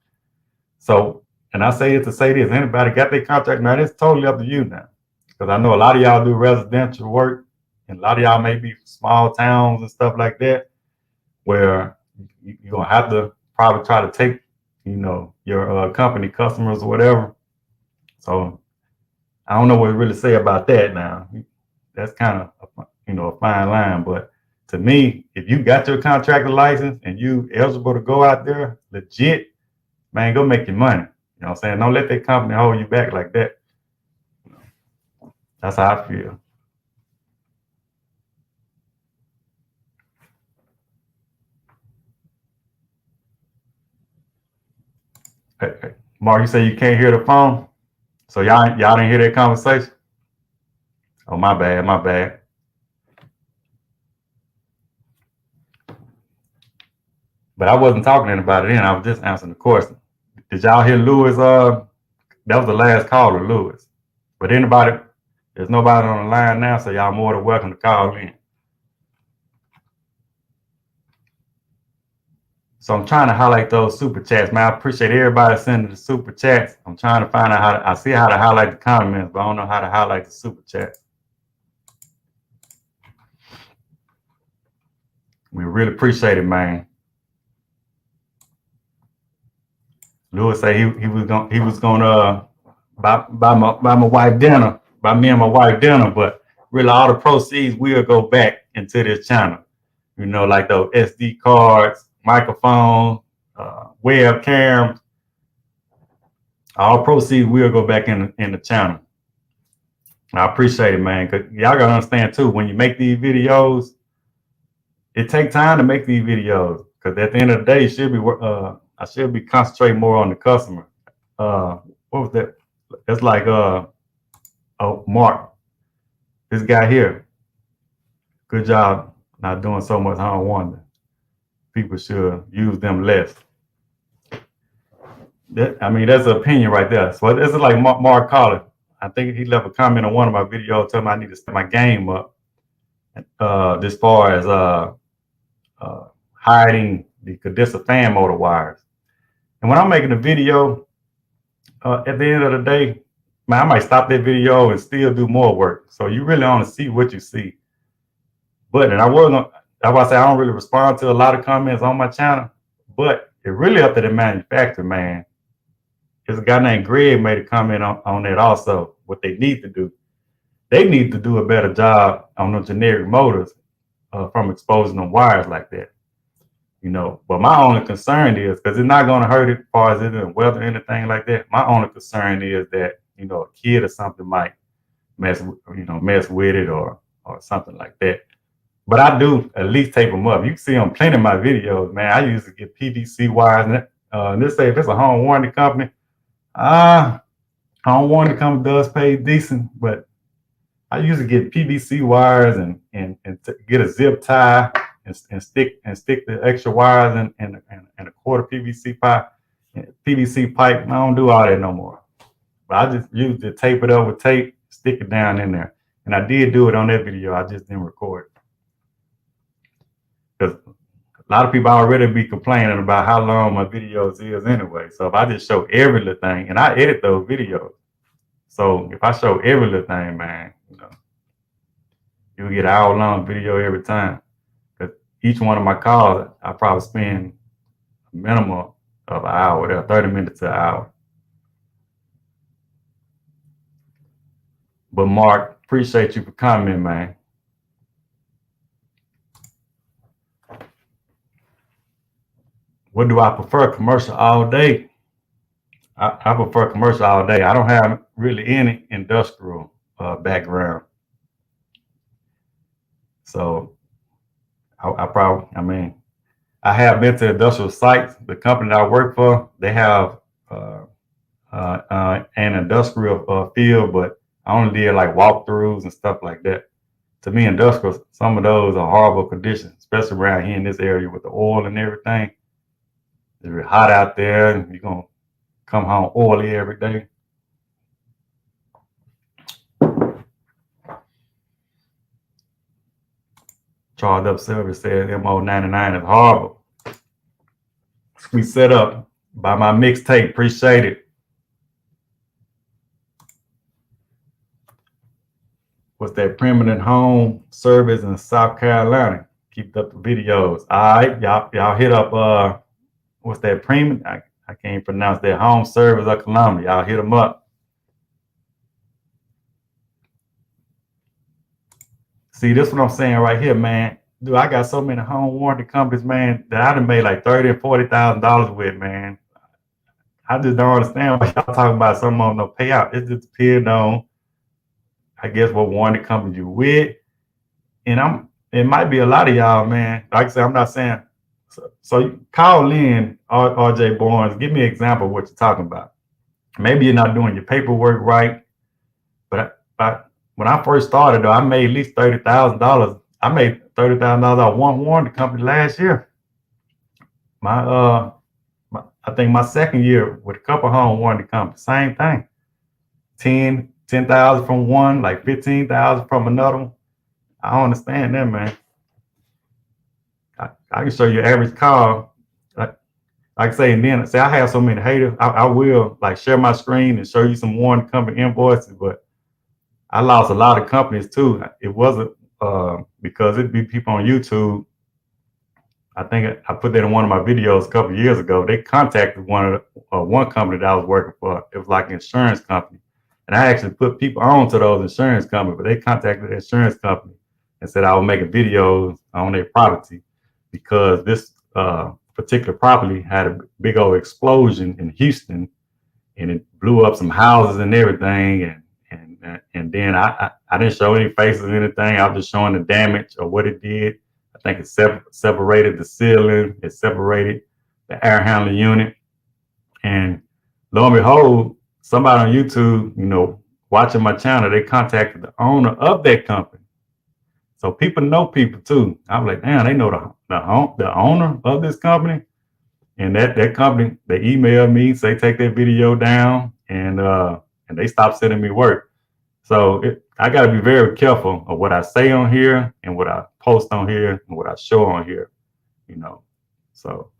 So, and I say it to say this: anybody got their contract now? It's totally up to you now, because I know a lot of y'all do residential work, and a lot of y'all may be small towns and stuff like that, where you're gonna have to probably try to take, you know, your company customers or whatever. So I don't know what to really say about that now. That's kind of, you know, a fine line, but to me, if you got your contractor license and you eligible to go out there legit, man, go make your money. You know what I'm saying? Don't let that company hold you back like that. That's how I feel. Hey, Mark, you say you can't hear the phone? So y'all didn't hear that conversation? Oh, my bad, my bad. But I wasn't talking to anybody then. I was just answering the question. Did y'all hear Lewis? That was the last caller, Lewis. But anybody, there's nobody on the line now, so y'all more than welcome to call in. So I'm trying to highlight those super chats, man. I appreciate everybody sending the super chats. I'm trying to find out I see how to highlight the comments, but I don't know how to highlight the super chats. We really appreciate it, man. Lewis say he was gonna buy my wife dinner, buy me and my wife dinner, but really all the proceeds will go back into this channel. You know, like those SD cards, microphones, webcams. All proceeds will go back in the channel. I appreciate it, man. Cause y'all gotta understand too, when you make these videos, it takes time to make these videos. Cause at the end of the day, I should be concentrating more on the customer. What was that? It's like oh, Mark, this guy here. Good job not doing so much home warranty. People should use them less. I mean, that's an opinion right there. So this is like Mark Collins. I think he left a comment on one of my videos telling me I need to step my game up as far as hiding the condenser fan motor wires. And when I'm making a video, at the end of the day, man, I might stop that video and still do more work. So you really only see what you see. But, and I say I don't really respond to a lot of comments on my channel, but it really up to the manufacturer, man. There's a guy named Greg made a comment on that also, what they need to do. They need to do a better job on the generic motors from exposing them wires like that. You know, but my only concern is, because it's not going to hurt it as far as it isn't weather or anything like that. My only concern is that, you know, a kid or something might mess with it or something like that. But I do at least tape them up. You can see on plenty of my videos, man. I used to get PVC wires. And let's say if it's a home warranty company, home warranty company does pay decent, but I used to get PVC wires and get a zip tie and stick the extra wires in a quarter PVC pipe. I don't do all that no more. But I just used to tape it up with tape, stick it down in there. And I did do it on that video. I just didn't record it. Because a lot of people already be complaining about how long my videos is anyway. So if I just show every little thing, and I edit those videos. So if I show every little thing, man, you'll get an hour-long video every time. Because each one of my calls, I probably spend a minimum of an hour there, 30 minutes to an hour. But Mark, appreciate you for coming, man. What do I prefer? Commercial all day. I prefer commercial all day. I don't have really any industrial background. So I have been to industrial sites. The company that I work for, they have an industrial field, but I only did like walkthroughs and stuff like that. To me, industrial, some of those are horrible conditions, especially around here in this area with the oil and everything. It's hot out there, and you're gonna come home oily every day. Charged Up Silver says MO99 is horrible. We set up by my mixtape. Appreciate it. What's that permanent home service in South Carolina? Keep up the videos. All right, y'all hit up what's that permanent? I can't pronounce that. Home service of Columbia. Y'all hit them up. See, this is what I'm saying right here, man. Dude, I got so many home warranty companies, man, that I done made like $30,000 and $40,000 with, man. I just don't understand why y'all talking about some of them no payout. It just depends on, I guess, what warranty company you with. And it might be a lot of y'all, man. Like I said, I'm not saying. So call in, RJ Barnes. Give me an example of what you're talking about. Maybe you're not doing your paperwork right. But when I first started, though, I made at least $30,000. I made $30,000 off one warranty company last year. I think my second year with a couple home warranty companies, same thing. 10,000 from one, like 15,000 from another one. I don't understand that, man. I can show you average call. Like I say, and then say I have so many haters. I will like share my screen and show you some warranty company invoices, but I lost a lot of companies too. It wasn't because it'd be people on YouTube. I think I put that in one of my videos a couple of years ago. They contacted one company that I was working for. It was like an insurance company. And I actually put people on to those insurance companies, but they contacted the insurance company and said I was making videos on their property because this particular property had a big old explosion in Houston and it blew up some houses and everything. And then I didn't show any faces or anything. I was just showing the damage or what it did. I think it separated the ceiling. It separated the air handling unit. And lo and behold, somebody on YouTube, watching my channel, they contacted the owner of that company. So people know people too. I'm like, damn, they know the owner of this company. And that company, they emailed me, say take that video down, and they stopped sending me work. So I got to be very careful of what I say on here and what I post on here and what I show on here, So,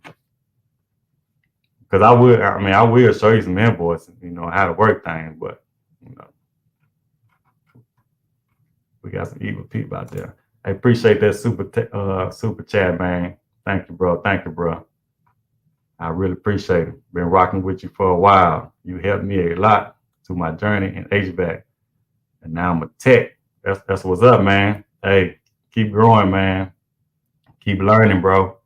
because I will show you some invoices, how to work things, but we got some evil people out there. I appreciate that super chat, man. Thank you, bro. Thank you, bro. I really appreciate it. Been rocking with you for a while. You helped me a lot through my journey in HVAC. And now I'm a tech. That's what's up, man. Hey, keep growing, man. Keep learning, bro.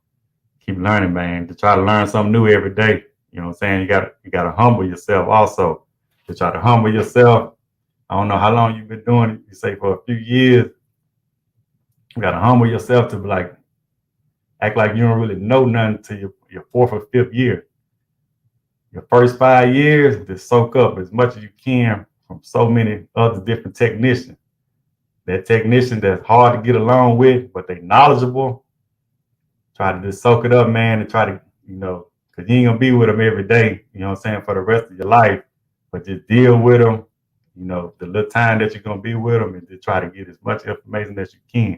Keep learning, man. To try to learn something new every day. You know what I'm saying? You gotta humble yourself also. To try to humble yourself. I don't know how long you've been doing it. You say for a few years. You gotta humble yourself to be like, act like you don't really know nothing to your fourth or fifth year. Your first 5 years, just soak up as much as you can from so many other different technicians. That technician that's hard to get along with, but they knowledgeable. Try to just soak it up, man, and try to, because you ain't gonna be with them every day, you know what I'm saying, for the rest of your life. But just deal with them, the little time that you're gonna be with them, and just try to get as much information as you can.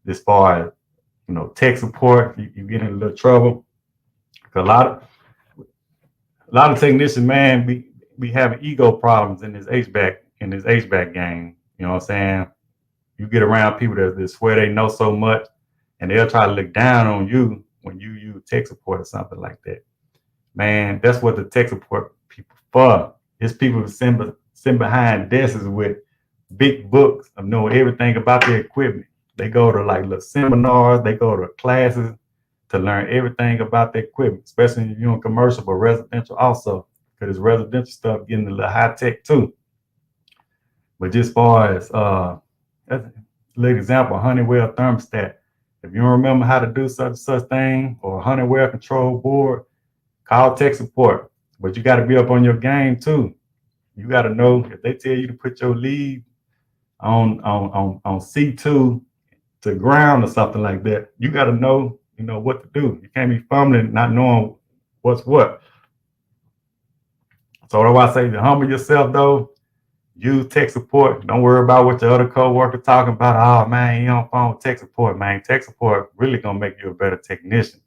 As far as, tech support, you get in a little trouble. Because a lot of technicians, man, be having ego problems in this HVAC game. You know what I'm saying? You get around people that swear they know so much, and they'll try to look down on you when you use tech support or something like that. Man, that's what the tech support people for. It's people who sit behind desks with big books of knowing everything about their equipment. They go to like little seminars, they go to classes to learn everything about the equipment, especially if you're in commercial, but residential also, because residential stuff getting a little high tech too. But just as far as that's a little example, Honeywell thermostat. If you don't remember how to do such thing or Honeywell control board, call tech support. But you got to be up on your game too. You got to know if they tell you to put your lead on C2 to ground or something like that, you got to know, what to do. You can't be fumbling, not knowing what's what. So that's why I say to humble yourself though. Use tech support. Don't worry about what your other coworker talking about. Oh man, you on phone with tech support, man. Tech support really gonna make you a better technician.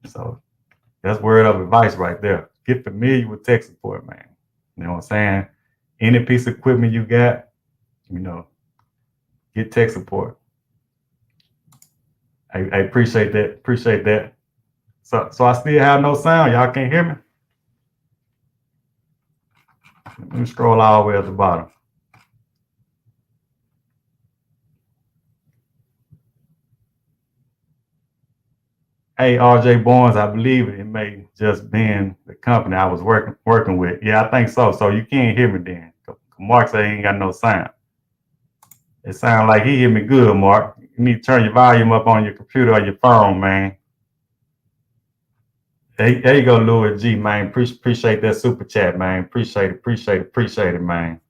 So that's word of advice right there. Get familiar with tech support, man. You know what I'm saying? Any piece of equipment you got, get tech support. I appreciate that. Appreciate that. So I still have no sound. Y'all can't hear me? Let me scroll all the way at the bottom. Hey, RJ Barnes, I believe it may just been the company I was working with. Yeah, I think so. So you can't hear me then. Mark said he ain't got no sound. It sounds like he hear me good, Mark. You need to turn your volume up on your computer or your phone, man. There you go, Louis G, man. Appreciate that super chat, man. Appreciate it, man.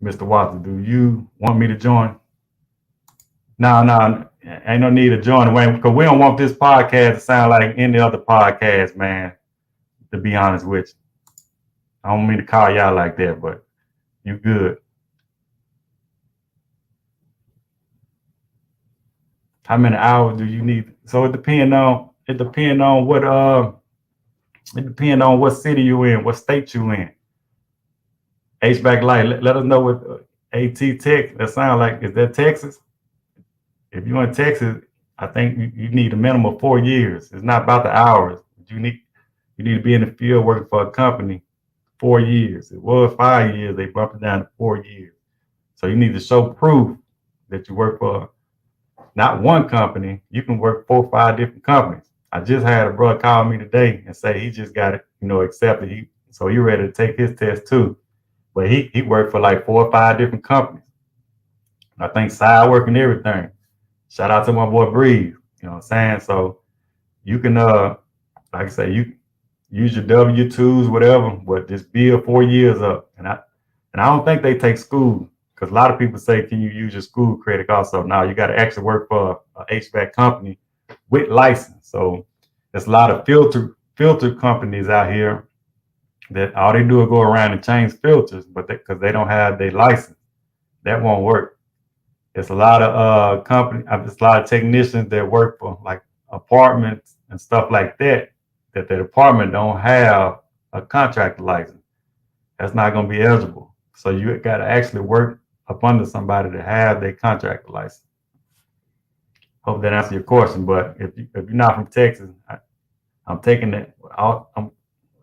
Mr. Watson, do you want me to join? No, ain't no need to join, because we don't want this podcast to sound like any other podcast, man, to be honest with you. I don't mean to call y'all like that, but you good. How many hours do you need? So it depends on what city you in, what state you in. HVAC light, let us know what AT Tech, that sound like, is that Texas? If you're in Texas, I think you need a minimum of 4 years. It's not about the hours. You need to be in the field working for a company 4 years. It was 5 years. They bumped it down to 4 years. So you need to show proof that you work for not one company. You can work 4 or 5 different companies. I just had a brother call me today and say he just got it, accepted. So he ready to take his test too. But he worked for like 4 or 5 different companies. I think side work and everything. Shout out to my boy Breeze. You know what I'm saying? So you can like I say, you use your W-2s, whatever, but just build 4 years up. And I don't think they take school, because a lot of people say, can you use your school credit also? Now you got to actually work for a HVAC company with license. So there's a lot of filter companies out here that all they do is go around and change filters, but because they don't have their license, that won't work. There's a lot of there's a lot of technicians that work for like apartments and stuff like that the department don't have a contractor license. That's not going to be eligible. So you got to actually work up under somebody to have their contractor license. Hope that answers your question. But if you're not from Texas, I'm taking that. I'm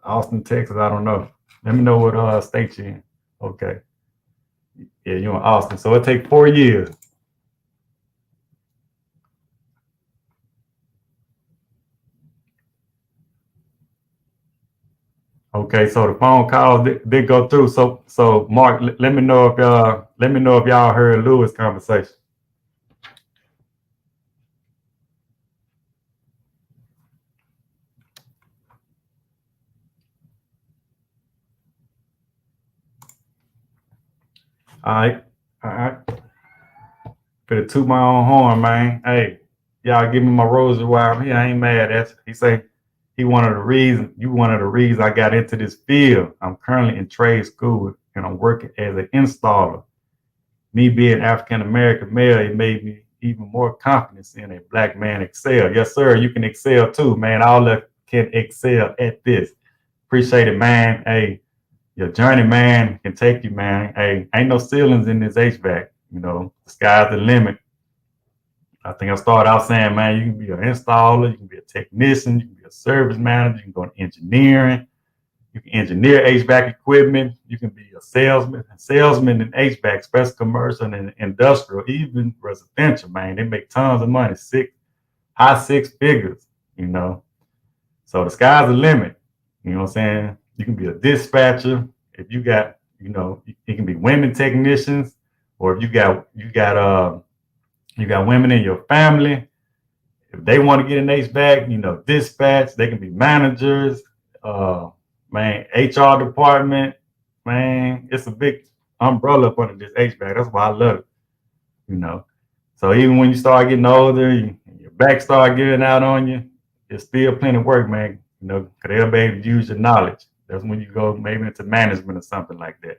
Austin, Texas. I don't know. Let me know what state you're in. Okay. Yeah, you're in Austin. So it takes 4 years. Okay, so the phone calls did go through. So Mark, let me know if y'all heard Lewis' conversation. All right, all right. Finna toot my own horn, man. Hey, y'all give me my roses while I'm here. I ain't mad at you. He say you one of the reasons I got into this field. I'm currently in trade school and I'm working as an installer. Me being African American male, it made me even more confident in a black man excel. Yes, sir. You can excel too, man. All of can excel at this. Appreciate it, man. Hey, your journey, man, can take you, man. Hey, ain't no ceilings in this HVAC. You know, the sky's the limit. I think I started out saying, man, you can be an installer, you can be a technician, you can be a service manager, you can go to engineering, you can engineer HVAC equipment, you can be a salesman in HVAC, special commercial and industrial, even residential, man. They make tons of money, high six figures, you know. So the sky's the limit. You know what I'm saying? You can be a dispatcher if you got, you know, it can be women technicians, or if you got women in your family. If they want to get an HVAC, you know, dispatch, they can be managers, man, HR department, man. It's a big umbrella up under this HVAC. That's why I love it, you know. So even when you start getting older, your back start giving out on you, it's still plenty of work, man. You know, because they'll be able to use your knowledge. That's when you go maybe into management or something like that,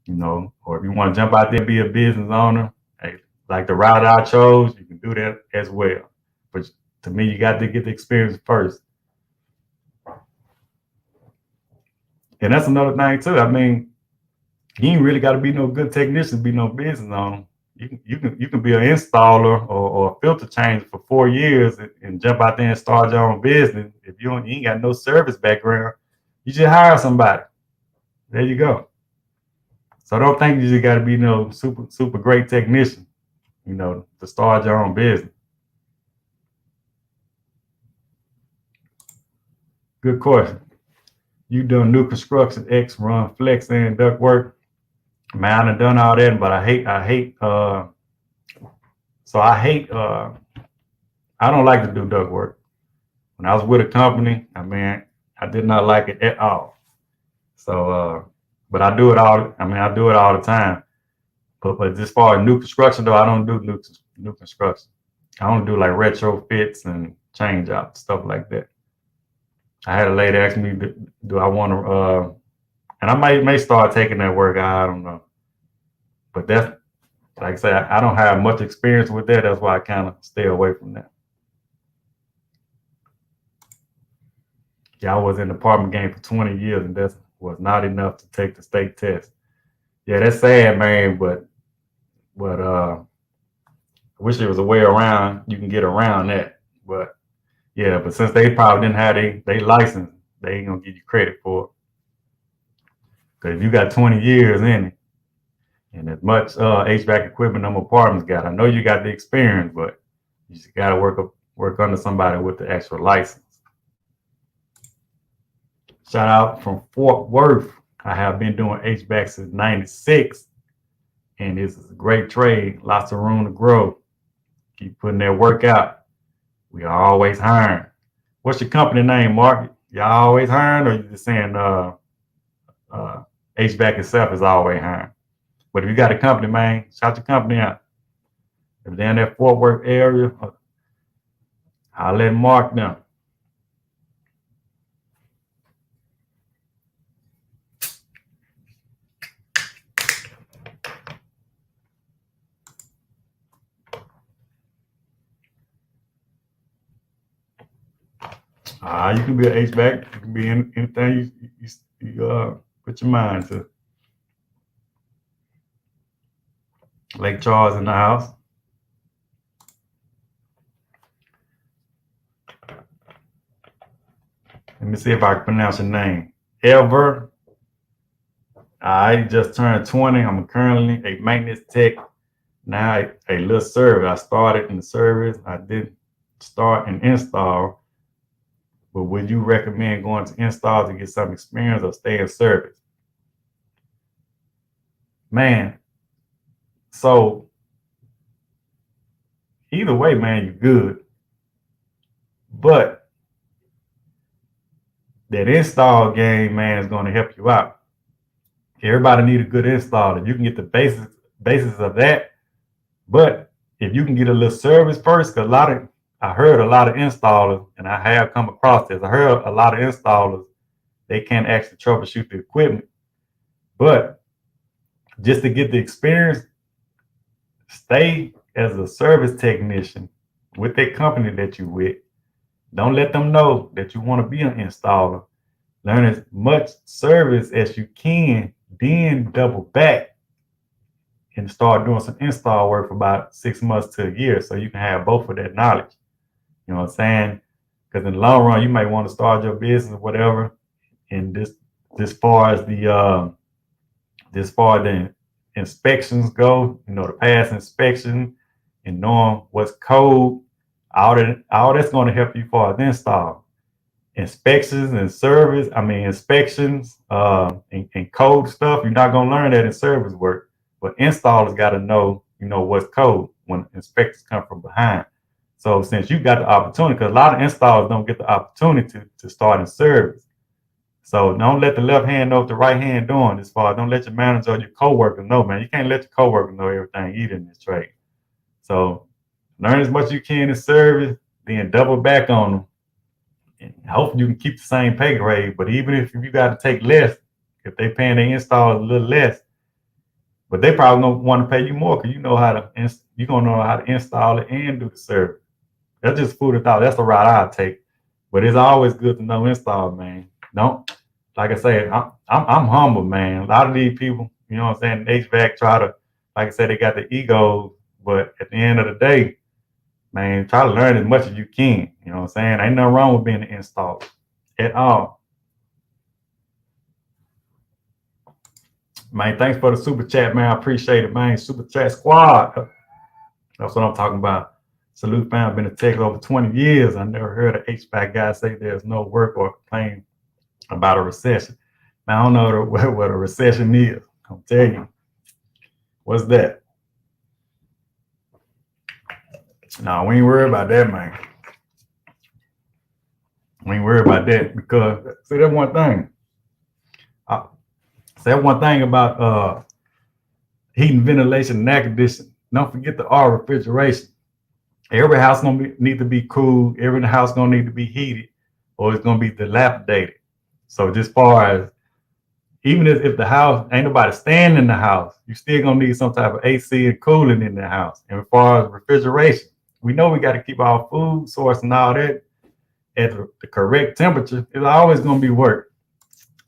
you know. Or if you want to jump out there and be a business owner, hey, like the route I chose, you can do that as well. But to me, you got to get the experience first. And that's another thing too. I mean, you ain't really got to be no good technician to be no business owner. You can be an installer or a filter changer for 4 years and jump out there and start your own business. If you ain't got no service background, you just hire somebody. There you go. So don't think you just got to be no super great technician, you know, to start your own business. Good question. You done new construction, X, run, flex, and duct work. Man, I done all that, but I don't like to do duct work. When I was with a company, I did not like it at all. So, but I do it all. I do it all the time. But as far as new construction, though, I don't do new construction. I don't do like retrofits and change out stuff like that. I had a lady ask me, do I want to, and I may start taking that work. I don't know. But that's, like I said, I don't have much experience with that. That's why I kind of stay away from that. Yeah, I was in the apartment game for 20 years, and that was not enough to take the state test. Yeah, that's sad, man. But I wish there was a way around. You can get around that. But yeah, but since they probably didn't have they license, they ain't gonna give you credit for it. Because if you got 20 years in it, and as much HVAC equipment them apartments got, I know you got the experience, but you just gotta work under somebody with the actual license. Shout out from Fort Worth. I have been doing HVAC since '96, and this is a great trade. Lots of room to grow. Keep putting that work out. We are always hiring. What's your company name, Mark? Y'all always hiring, or you just saying HVAC itself is always hiring? But if you got a company, man, shout your company out. If they're in that Fort Worth area, I'll let Mark know. You can be an HVAC. You can be anything you put your mind to. Lake Charles in the house. Let me see if I can pronounce your name. Ever. I just turned 20. I'm currently a maintenance tech. Now a little service. I started in the service. I did start and install. but would you recommend going to install to get some experience or stay in service? Man, so either way, man, you're good. But that install game, man, is going to help you out. Everybody need a good installer. You can get the basis of that. But if you can get a little service first, because I heard a lot of installers, and I have come across this. I heard a lot of installers, they can't actually troubleshoot the equipment. But just to get the experience, stay as a service technician with that company that you with. Don't let them know that you want to be an installer. Learn as much service as you can, then double back and start doing some install work for about 6 months to a year, so you can have both of that knowledge. You know what I'm saying? Because in the long run, you might want to start your business or whatever. And this far as the inspections go, the pass inspection and knowing what's code, all that's going to help you for the install. Inspections and service, inspections and code stuff, you're not going to learn that in service work. But installers got to know, what's code when inspectors come from behind. So since you got the opportunity, because a lot of installers don't get the opportunity to start in service. So don't let the left hand know what the right hand doing. As far as don't let your manager or your coworker know, man. You can't let your coworker know everything either in this trade. So learn as much as you can in service, then double back on them. And hopefully you can keep the same pay grade. But even if you got to take less, if they paying their install a little less, but they probably don't want to pay you more because you're gonna know how to install it and do the service. That's just food for thought. That's the route I take. But it's always good to know install, man. Don't, like I said, I'm humble, man. A lot of these people, you know what I'm saying, HVAC try to, like I said, they got the egos, but at the end of the day, man, try to learn as much as you can. You know what I'm saying? Ain't nothing wrong with being an installer at all. Man, thanks for the super chat, man. I appreciate it, man. Super chat squad. That's what I'm talking about. Salute, fam. I've been a tech over 20 years. I never heard an HVAC guy say there's no work or complain about a recession. Man, I don't know what a recession is. I'll tell you. What's that? No, we ain't worried about that, man. We ain't worried about that because, see, that's one thing. That one thing about heating, ventilation, and air conditioning. Don't forget the R, refrigeration. Every house gonna need to be cool. Every house gonna need to be heated, or it's gonna be dilapidated. So just far as even if the house ain't nobody staying in the house, you still gonna need some type of AC and cooling in the house. And as far as refrigeration, we know we got to keep our food source and all that at the correct temperature. It's always gonna be work.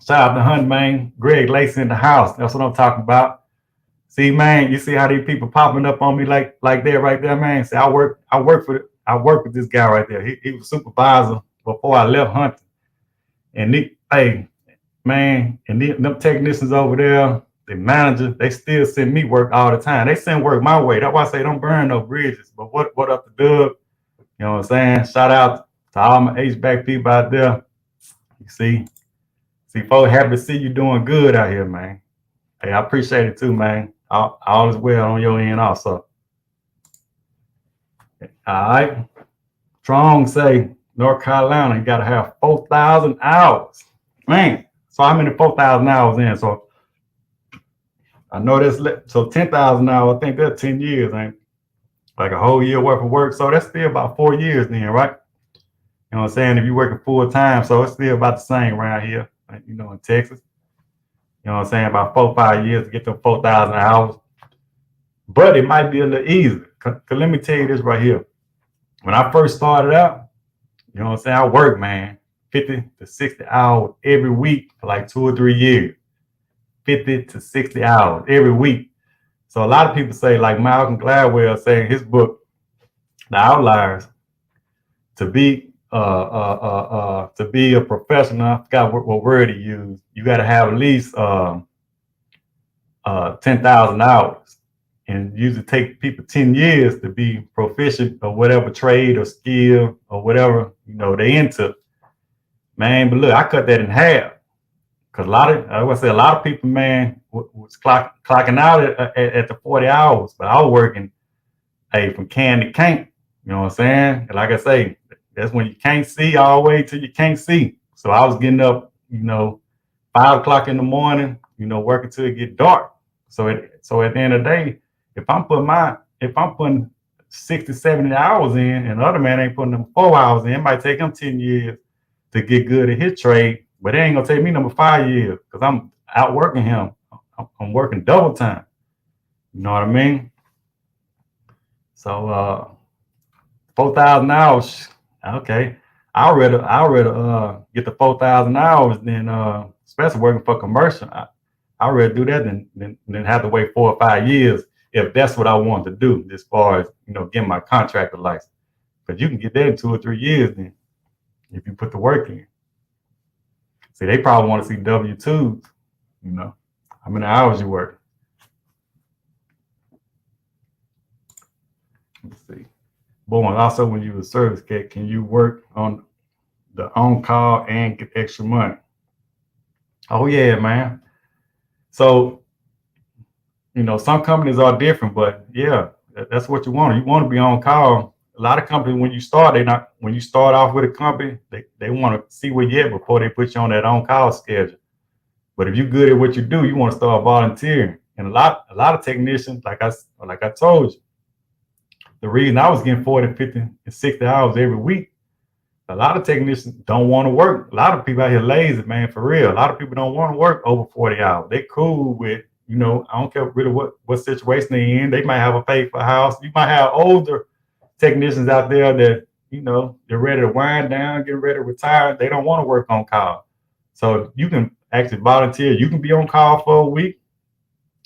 Shout out to Hunt, man. Greg Lace in the house. That's what I'm talking about. See, man, you see how these people popping up on me like that right there, man. See, I work with this guy right there. He was supervisor before I left hunting. And them technicians over there, the managers, they still send me work all the time. They send work my way. That's why I say don't burn no bridges. But what up the dub? You know what I'm saying? Shout out to all my HVAC people out there. You see, folks, happy to see you doing good out here, man. Hey, I appreciate it too, man. All is well on your end also. All right. Strong say North Carolina, you got to have 4,000 hours. Man, so how many 4,000 hours in? So I know that's, so 10,000 hours, I think that's 10 years, ain't like a whole year worth of work. So that's still about 4 years then, right? You know what I'm saying? If you're working full time, so it's still about the same around here, in Texas. You know what I'm saying? About 4 or 5 years to get to 4,000 hours. But it might be a little easier. Cause let me tell you this right here. When I first started out, you know what I'm saying? I worked, man, 50 to 60 hours every week for like 2 or 3 years. 50 to 60 hours every week. So a lot of people say, like Malcolm Gladwell saying his book, The Outliers, to be a professional, I forgot what word he used, you got to have at least 10,000 hours. And usually take people 10 years to be proficient or whatever trade or skill or whatever, they into. man. But look, I cut that in half because I would say a lot of people, man, was clocking out at the 40 hours, but I was working, hey, from can to can't. You know what I'm saying? And like I say, that's when you can't see all the way till you can't see. So I was getting up, 5 o'clock in the morning, working till it get dark. So at the end of the day, if I'm putting 60, 70 hours in, and the other man ain't putting them 4 hours in, it might take him 10 years to get good at his trade, but it ain't gonna take me number 5 years because I'm outworking him. I'm working double time. You know what I mean? So 4,000 hours, okay. I'd rather get the 4,000 hours than especially working for commercial. I'd rather do that than have to wait 4 or 5 years if that's what I want to do as far as getting my contractor license. Because you can get that in 2 or 3 years then if you put the work in. See, they probably want to see W-2s, how many hours you work. Let's see. Boy, also when you're a service cat, can you work on the on-call and get extra money? Oh yeah, man. So, some companies are different, but yeah, that's what you want. You want to be on call. A lot of companies, when you start off with a company, they want to see where you're at before they put you on that on-call schedule. But if you're good at what you do, you want to start volunteering. And a lot of technicians, like I told you, the reason I was getting 40, 50, and 60 hours every week, a lot of technicians don't want to work. A lot of people out here lazy, man, for real. A lot of people don't want to work over 40 hours. They cool with, I don't care really what situation they're in. They might have a pay for a house. You might have older technicians out there that, they're ready to wind down, getting ready to retire. They don't want to work on call. So you can actually volunteer. You can be on call for a week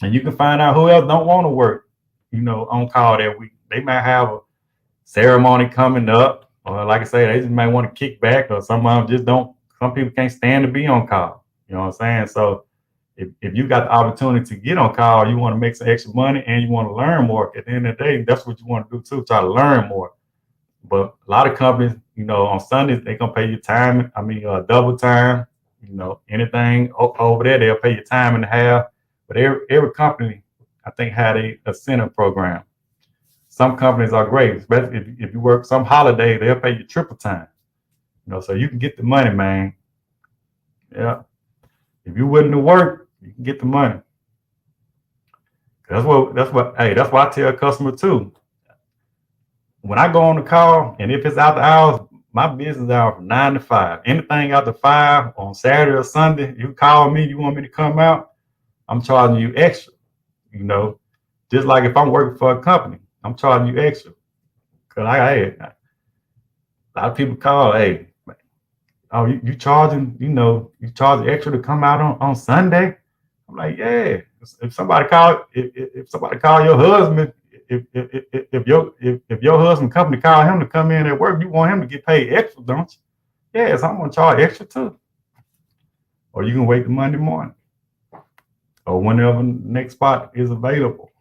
and you can find out who else don't want to work, on call that week. They might have a ceremony coming up, or like I say, they just might want to kick back, or some of them just don't. Some people can't stand to be on call. You know what I'm saying? So if you got the opportunity to get on call, you want to make some extra money and you want to learn more. At the end of the day, that's what you want to do too, try to learn more. But a lot of companies, on Sundays, they're going to pay you time. Double time, anything over there, they'll pay you time and a half. But every company, I think, had a incentive program. Some companies are great, especially if you work some holiday, they'll pay you triple time. So you can get the money, man. Yeah. If you're willing to work, you can get the money. That's what I tell a customer too. When I go on the call, and if it's after hours, my business hours from 9 to 5. Anything after 5 on Saturday or Sunday, you call me, you want me to come out, I'm charging you extra. Just like if I'm working for a company, I'm charging you extra. Cause a lot of people call, hey, oh, you charging, you charge extra to come out on Sunday. I'm like, yeah. If somebody call your husband, if your husband company call him to come in at work, you want him to get paid extra, don't you? Yeah, so I'm gonna charge extra too. Or you can wait till Monday morning, or whenever the next spot is available.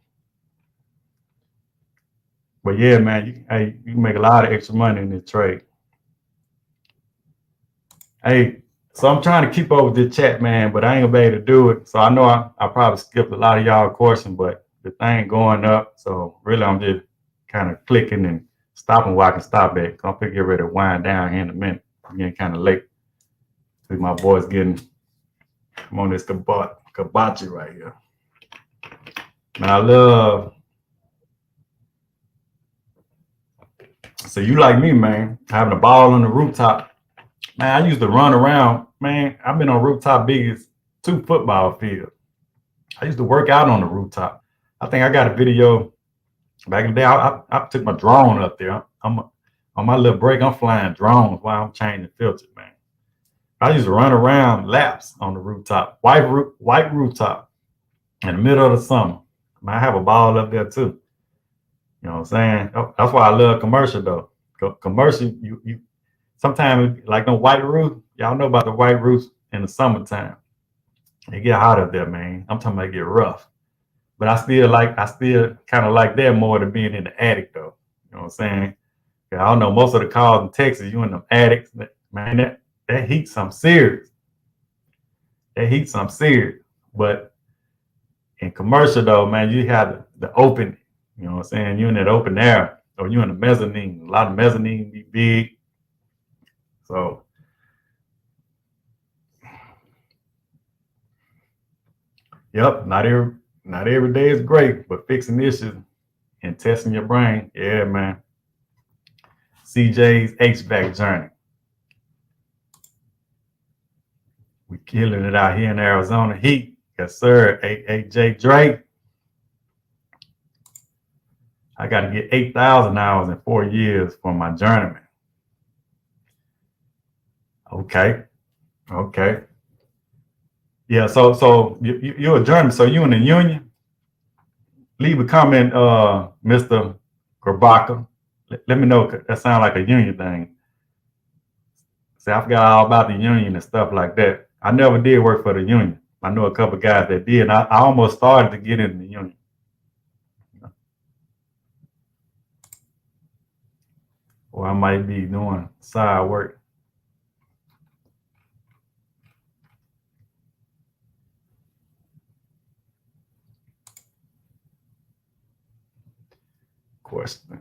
But yeah, man, you can make a lot of extra money in this trade. Hey, so I'm trying to keep up with this chat, man, but I ain't gonna be able to do it. So I know I probably skipped a lot of y'all questions, but the thing going up. So really, I'm just kind of clicking and stopping where I can stop at. I'm gonna get ready to wind down here in a minute. I'm getting kind of late. See, my boy's I'm on this kabachi right here. Man, I love. So you like me, man, having a ball on the rooftop. Man, I used to run around. Man, I've been on rooftop big as 2 football fields. I used to work out on the rooftop. I think I got a video back in the day. I took my drone up there. On my little break, I'm flying drones while I'm changing filters, man. I used to run around laps on the rooftop, white rooftop, in the middle of the summer. Man, I have a ball up there too. You know what I'm saying? That's why I love commercial though. Commercial, you sometimes like no white roof. Y'all know about the white roofs in the summertime. It get hot up there, man. I'm talking about it get rough. But I still kind of like that more than being in the attic though. You know what I'm saying? I don't know, most of the calls in Texas, you in them attics, man, that heat something serious. That heat something serious. But in commercial though, man, you have the open, you know what I'm saying? You're in that open air, or you're in the mezzanine. A lot of mezzanine be big. So yep, not every day is great, but fixing issues and testing your brain, yeah, man. CJ's HVAC journey. We killing it out here in Arizona heat. Yes, sir. AJ Drake. I got to get 8,000 hours in 4 years for my journeyman. Okay. Yeah. So you're a journeyman. So you in the union? Leave a comment, Mr. Grabaka. Let me know. That sounds like a union thing. See, I forgot all about the union and stuff like that. I never did work for the union. I know a couple of guys that did. And I almost started to get in the union. Or I might be doing side work. Question.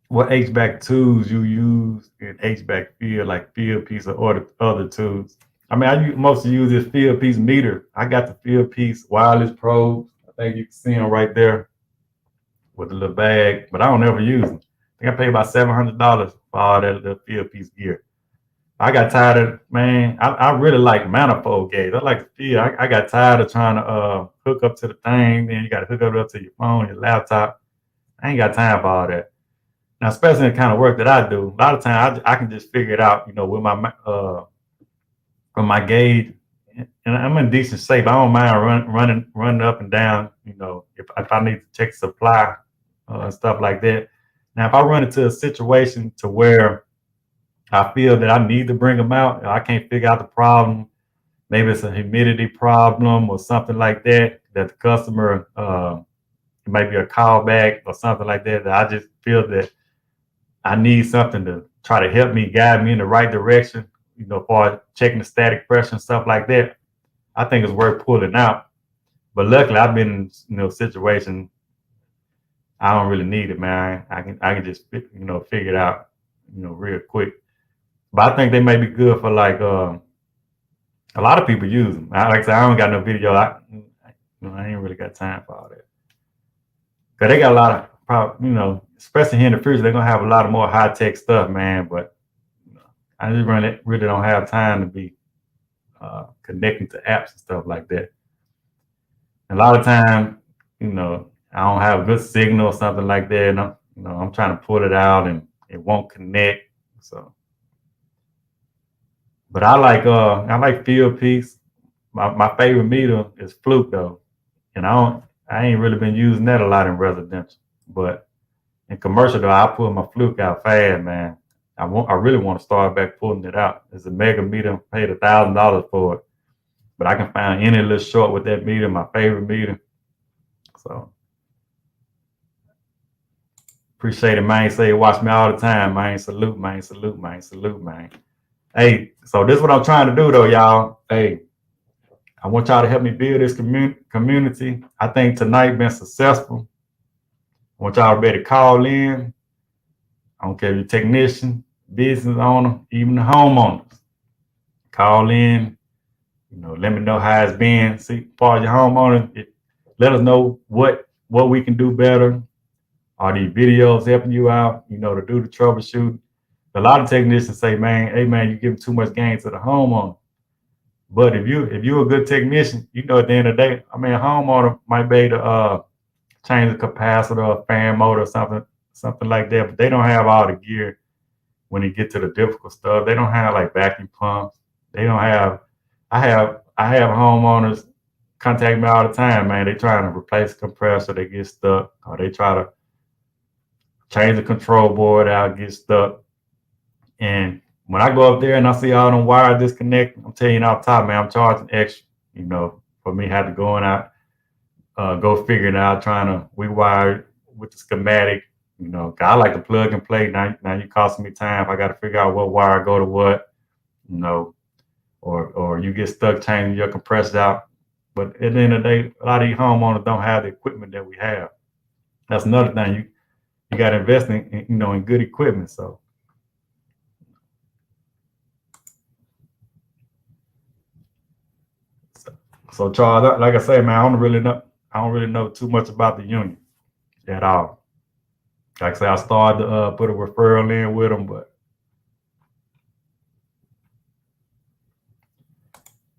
What HVAC tools you use in HVAC field, like field piece or other tools? I mean, I mostly use this field piece meter. I got the field piece wireless probes. I think you can see them right there with the little bag, but I don't ever use them. I think I paid about $700 for all that field piece gear. I got tired of, man, I really like manifold gauge. I like the feel. I got tired of trying to hook up to the thing. Then you got to hook up to your phone, your laptop. I ain't got time for all that. Now, especially the kind of work that I do, a lot of times I can just figure it out, with my gauge, and I'm in decent shape. I don't mind running up and down, if I need to check supply and stuff like that. Now, if I run into a situation to where I feel that I need to bring them out, I can't figure out the problem. Maybe it's a humidity problem or something like that the customer, it might be a callback or something like that I just feel that I need something to try to help me, guide me in the right direction, for checking the static pressure and stuff like that. I think it's worth pulling out. But luckily, I've been in, situation. I don't really need it, man. I can just, figure it out, real quick. But I think they may be good for like a lot of people use them. Like I said, I don't got no video. I ain't really got time for all that. Cause they got a lot of, especially here in the future, they're gonna have a lot of more high tech stuff, man. But I just really don't have time to be connecting to apps and stuff like that. A lot of time, I don't have a good signal or something like that, and I'm trying to pull it out and it won't connect. So, but I like field piece. My favorite meter is Fluke though, and I ain't really been using that a lot in residential, but in commercial though, I pull my Fluke out fast, man. I really want to start back pulling it out. It's a mega meter, paid $1,000 for it, but I can find any little short with that meter, my favorite meter. So appreciate it, man. Say watch me all the time, man. Salute, man. Salute, man. Salute, man. Hey, so this is what I'm trying to do though, y'all. Hey, I want y'all to help me build this community. I think tonight been successful. I want y'all to be able to call in. I don't care if you're a technician, business owner, even the homeowners. Call in, let me know how it's been. See, for your homeowner, let us know what we can do better. Are these videos helping you out, to do the troubleshooting? A lot of technicians say, man, hey man, you're giving too much gain to the homeowner. But if you're a good technician, at the end of the day, a homeowner might be able to change the capacitor, a fan motor, or something like that. But they don't have all the gear when you get to the difficult stuff. They don't have like vacuum pumps. They don't have. I have homeowners contact me all the time, man. They trying to replace the compressor, they get stuck, or they try to change the control board out, get stuck. And when I go up there and I see all them wires disconnect, I'm telling you off top, man, I'm charging extra, for me have to go and out, go figure it out, trying to rewire with the schematic, I like to plug and play. Now you costing me time. I got to figure out what wire go to what. you know, or you get stuck changing your compressor out. But at the end of the day, a lot of these homeowners don't have the equipment that we have. That's another thing. You got to invest in, in good equipment. So Charles, like I say, man, I don't really know too much about the union at all. Like I say, I started to put a referral in with them, but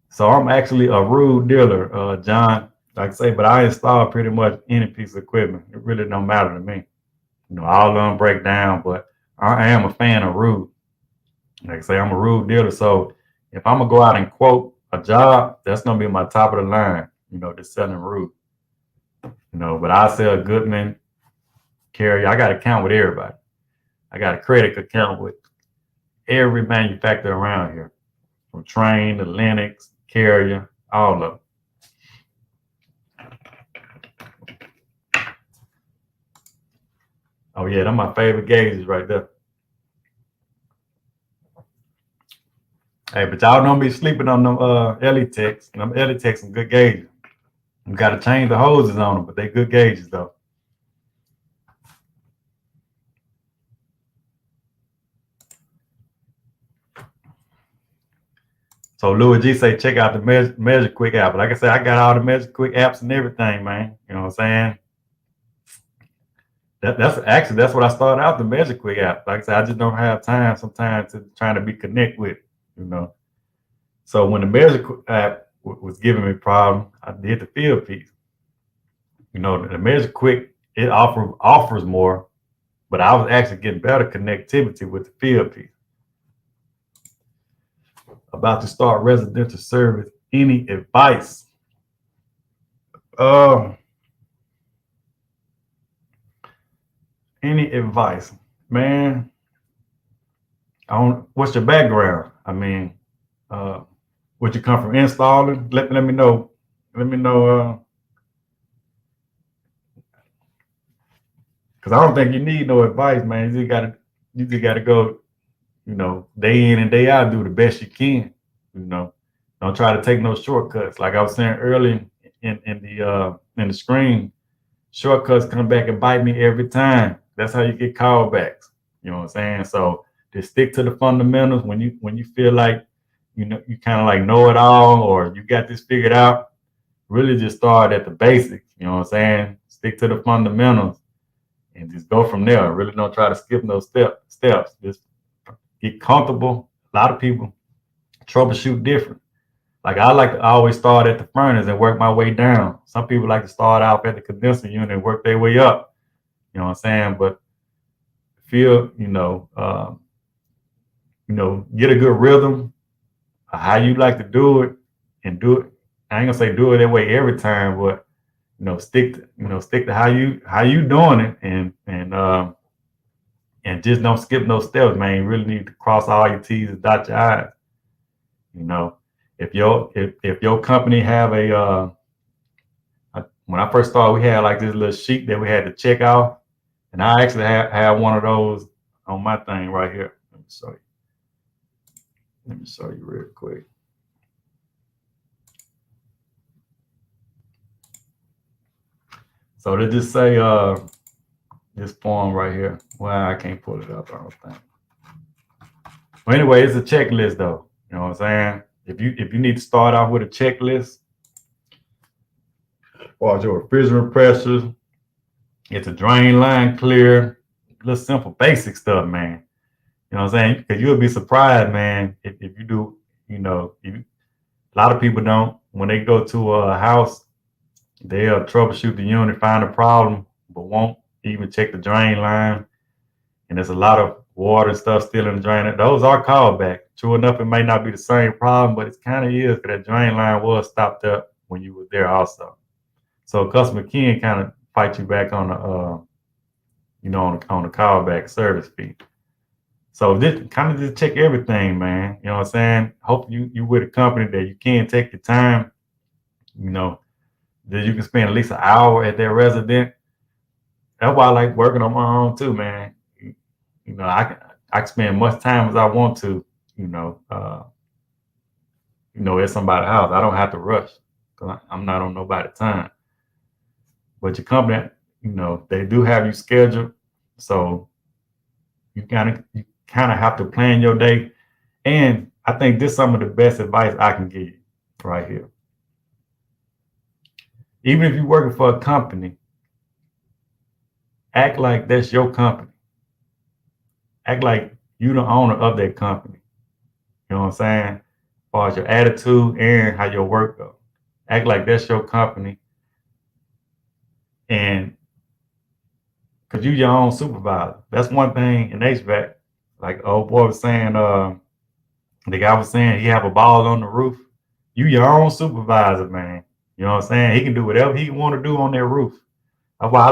so I'm actually a rude dealer, John. Like I say, but I install pretty much any piece of equipment. It really don't matter to me. All of them break down, but I am a fan of rude. Like I say, I'm a rude dealer. So if I'm gonna go out and quote a job, that's gonna be my top of the line, just selling rude. But I sell Goodman, Carrier. I got an account with everybody. I got a credit account with every manufacturer around here, from Train to Lennox, Carrier, all of them. Oh yeah, they're my favorite gauges right there. Hey, but y'all don't be sleeping on them Elitex. Them Elitex some good gauges. You got to change the hoses on them, but they good gauges though. So Louis G say check out the Measure Quick app. Like I said, I got all the Measure Quick apps and everything, man. You know what I'm saying? That's what I started out, the Measure Quick app. Like I said, I just don't have time sometimes to trying to be connect with, So when the Measure Quick app was giving me problem, I did the field piece. The Measure Quick, it offers more, but I was actually getting better connectivity with the field piece. About to start residential service. Any advice? Any advice, man? What's your background? I mean, would you come from installing? Let me know. Let me know. Because I don't think you need no advice, man. You just gotta go, day in and day out, do the best you can. Don't try to take no shortcuts. Like I was saying earlier in the screen, shortcuts come back and bite me every time. That's how you get callbacks. You know what I'm saying? So just stick to the fundamentals. When you feel like you kind of like know it all, or you got this figured out, really just start at the basics. You know what I'm saying? Stick to the fundamentals and just go from there. Really don't try to skip no steps. Just get comfortable. A lot of people troubleshoot different. Like I like to always start at the furnace and work my way down. Some people like to start out at the condenser unit and work their way up. You know what I'm saying? But feel, get a good rhythm of how you like to do it and do it. I ain't gonna say do it that way every time, but stick to how you doing it and just don't skip no steps, man. You really need to cross all your T's and dot your I's. If your company have when I first started, we had like this little sheet that we had to check off, and I actually have one of those on my thing right here. Let me show you real quick. So they just say this form right here. Well, I can't pull it up, I don't think. Well, anyway, it's a checklist though. You know what I'm saying? If you need to start off with a checklist, or your refrigerant pressures, get the drain line clear, little simple basic stuff, man. You know what I'm saying? Because you'll be surprised, man, if you do, a lot of people don't, when they go to a house, they'll troubleshoot the unit, find a problem, but won't even check the drain line. And there's a lot of water and stuff still in the drain. Those are called back. True enough, it may not be the same problem, but it kind of is, because that drain line was stopped up when you were there also. So customer can kind of fight you back on the, on the callback service fee. So this kind of just check everything, man. You know what I'm saying? Hope you with a company that you can take your time, that you can spend at least an hour at their resident. That's why I like working on my own too, man. I can spend as much time as I want to, at somebody's house. I don't have to rush because I'm not on nobody's time. But your company, they do have you scheduled, so you kind of have to plan your day. And I think this is some of the best advice I can give you right here. Even if you're working for a company, act like that's your company. Act like you're the owner of that company. You know what I'm saying? As far as your attitude and how your work goes. Act like that's your company. And because you're your own supervisor. That's one thing in HVAC. Like old boy was saying, the guy was saying he have a ball on the roof. You your own supervisor, man. You know what I'm saying? He can do whatever he want to do on that roof. That's why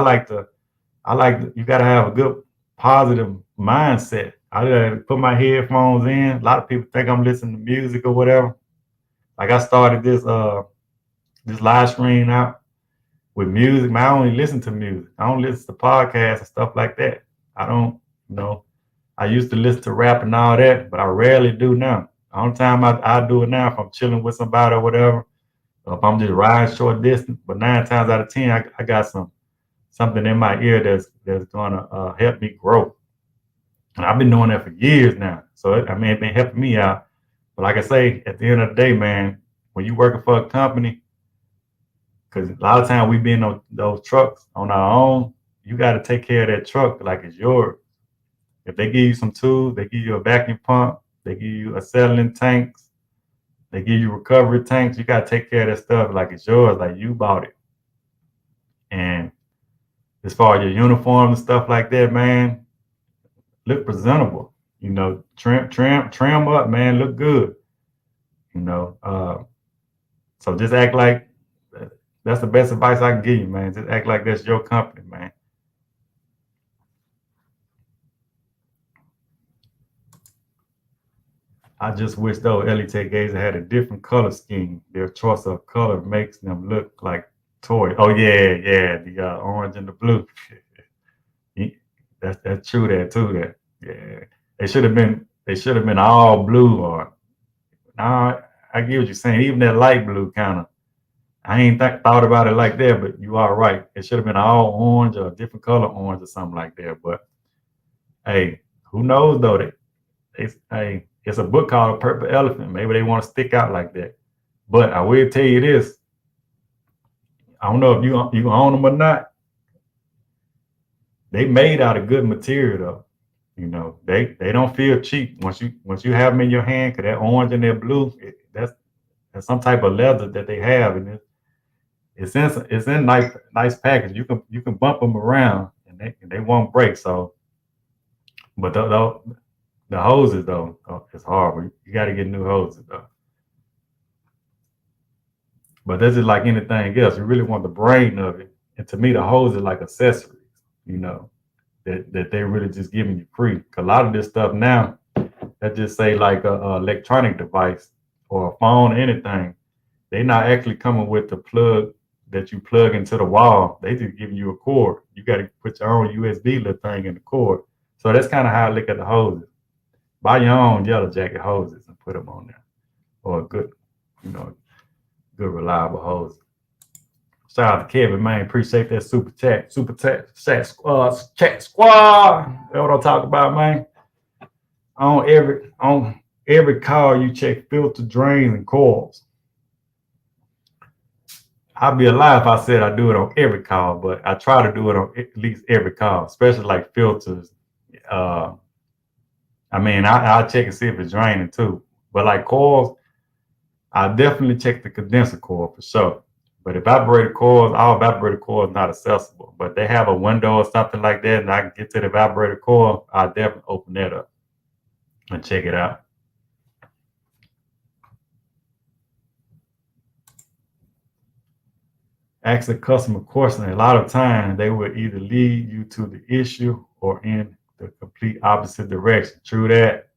you got to have a good positive mindset. I put my headphones in. A lot of people think I'm listening to music or whatever. Like I started this live stream out with music. Man, I only listen to music. I don't listen to podcasts and stuff like that. I don't, I used to listen to rap and all that, but I rarely do now. The only time I do it now if I'm chilling with somebody or whatever, or if I'm just riding short distance. But 9 times out of 10, I got something in my ear that's gonna help me grow. And I've been doing that for years now. So it's been helping me out. But like I say, at the end of the day, man, when you working for a company, because a lot of times we be in those trucks on our own, you got to take care of that truck like it's yours. If they give you some tools, they give you a vacuum pump, they give you acetylene tanks, they give you recovery tanks, you got to take care of that stuff like it's yours, like you bought it. And as far as your uniform and stuff like that, man, look presentable. Trim up, man, look good. So just act like that's the best advice I can give you, man. Just act like that's your company, man. I just wish though Elitech Gazer had a different color scheme. Their choice of color makes them look like toys. Oh yeah, the orange and the blue. That's true. They should have been all blue or. Nah, I get what you're saying. Even that light blue kind of. I ain't thought about it like that, but you are right. It should have been all orange or a different color orange or something like that. But hey, who knows though? It's a book called A Purple Elephant. Maybe they want to stick out like that. But I will tell you this. I don't know if you own them or not. They made out of good material though. They don't feel cheap once you have them in your hand. Cause that orange and that blue, that's some type of leather that they have, and it's in nice package. You can bump them around and they won't break. So, but the hoses though, it's hard. You got to get new hoses though. But this is like anything else. You really want the brain of it. And to me, the hose is like accessories, that they're really just giving you free. A lot of this stuff now, that just say like a electronic device or a phone or anything. They're not actually coming with the plug that you plug into the wall. They just giving you a cord. You got to put your own USB little thing in the cord. So that's kind of how I look at the hoses. Buy your own Yellow Jacket hoses and put them on there, or a good, good reliable hose. Shout out to Kevin, man. Appreciate that super chat squad. That's what I'm talking about, man. On every car, you check filter drains and coils. I'd be a lie if I said I do it on every car, but I try to do it on at least every car, especially like filters. I'll check and see if it's draining too. But like coils, I definitely check the condenser coil for sure. But evaporator coils, all evaporator coils not accessible. But they have a window or something like that, and I can get to the evaporator coil. I definitely open that up and check it out. Ask the customer question. A lot of times they will either lead you to the issue or in the complete opposite direction. True that.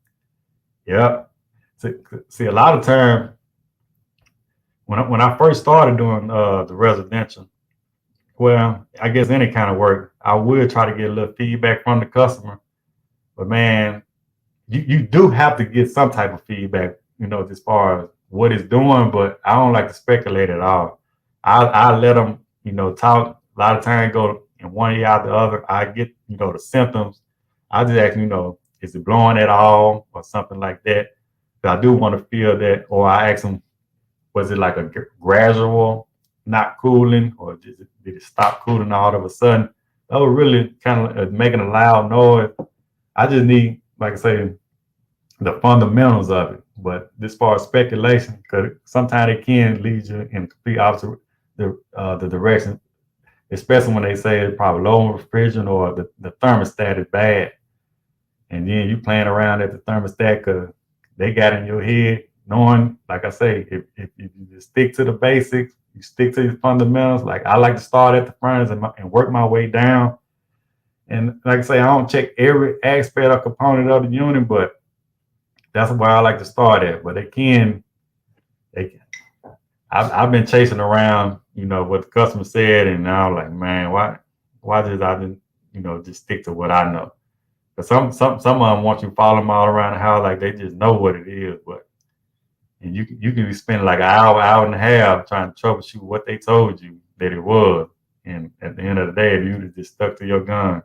Yep. See, a lot of times when I first started doing the residential, well, I guess any kind of work, I would try to get a little feedback from the customer. But man, you do have to get some type of feedback, as far as what it's doing, but I don't like to speculate at all. I let them, talk. A lot of times go in one ear out the other. I get, the symptoms. I just ask, is it blowing at all or something like that? But I do want to feel that, or I ask them, was it like a gradual not cooling, or did it stop cooling all of a sudden? That was really kind of making a loud noise. I just need, like I say, the fundamentals of it. But as far as speculation, because sometimes it can lead you in complete opposite the direction, especially when they say it's probably low refrigerant or the thermostat is bad. And then you playing around at the thermostat because they got in your head, knowing, like I say, if you just stick to the basics, you stick to your fundamentals. Like I like to start at the furnace and work my way down. And like I say, I don't check every aspect or component of the unit, but that's where I like to start at. But I've been chasing around, what the customer said, and now I'm like, man, why did I didn't, just stick to what I know? Because some of them want you to follow them all around the house like they just know what it is, and you can be spending like an hour and a half trying to troubleshoot what they told you that it was. And at the end of the day, if you would have just stuck to your gun,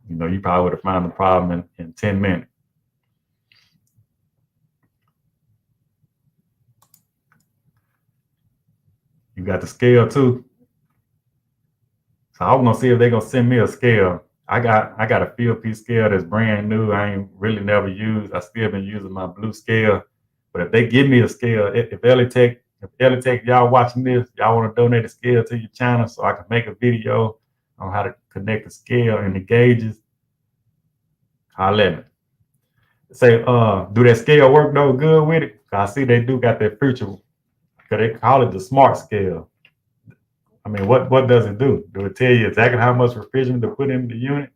you probably would have found the problem in 10 minutes. You got the scale too. So I was gonna see if they're gonna send me a scale. I got a field piece scale that's brand new. I ain't really never used. I still been using my blue scale. But if they give me a scale, if Elitech, y'all watching this, y'all want to donate a scale to your channel so I can make a video on how to connect the scale and the gauges, holla at me. Say, do that scale work though good with it? I see they do got that feature, because they call it the smart scale. I mean, what does it do? Do it tell you exactly how much refrigerant to put in the unit?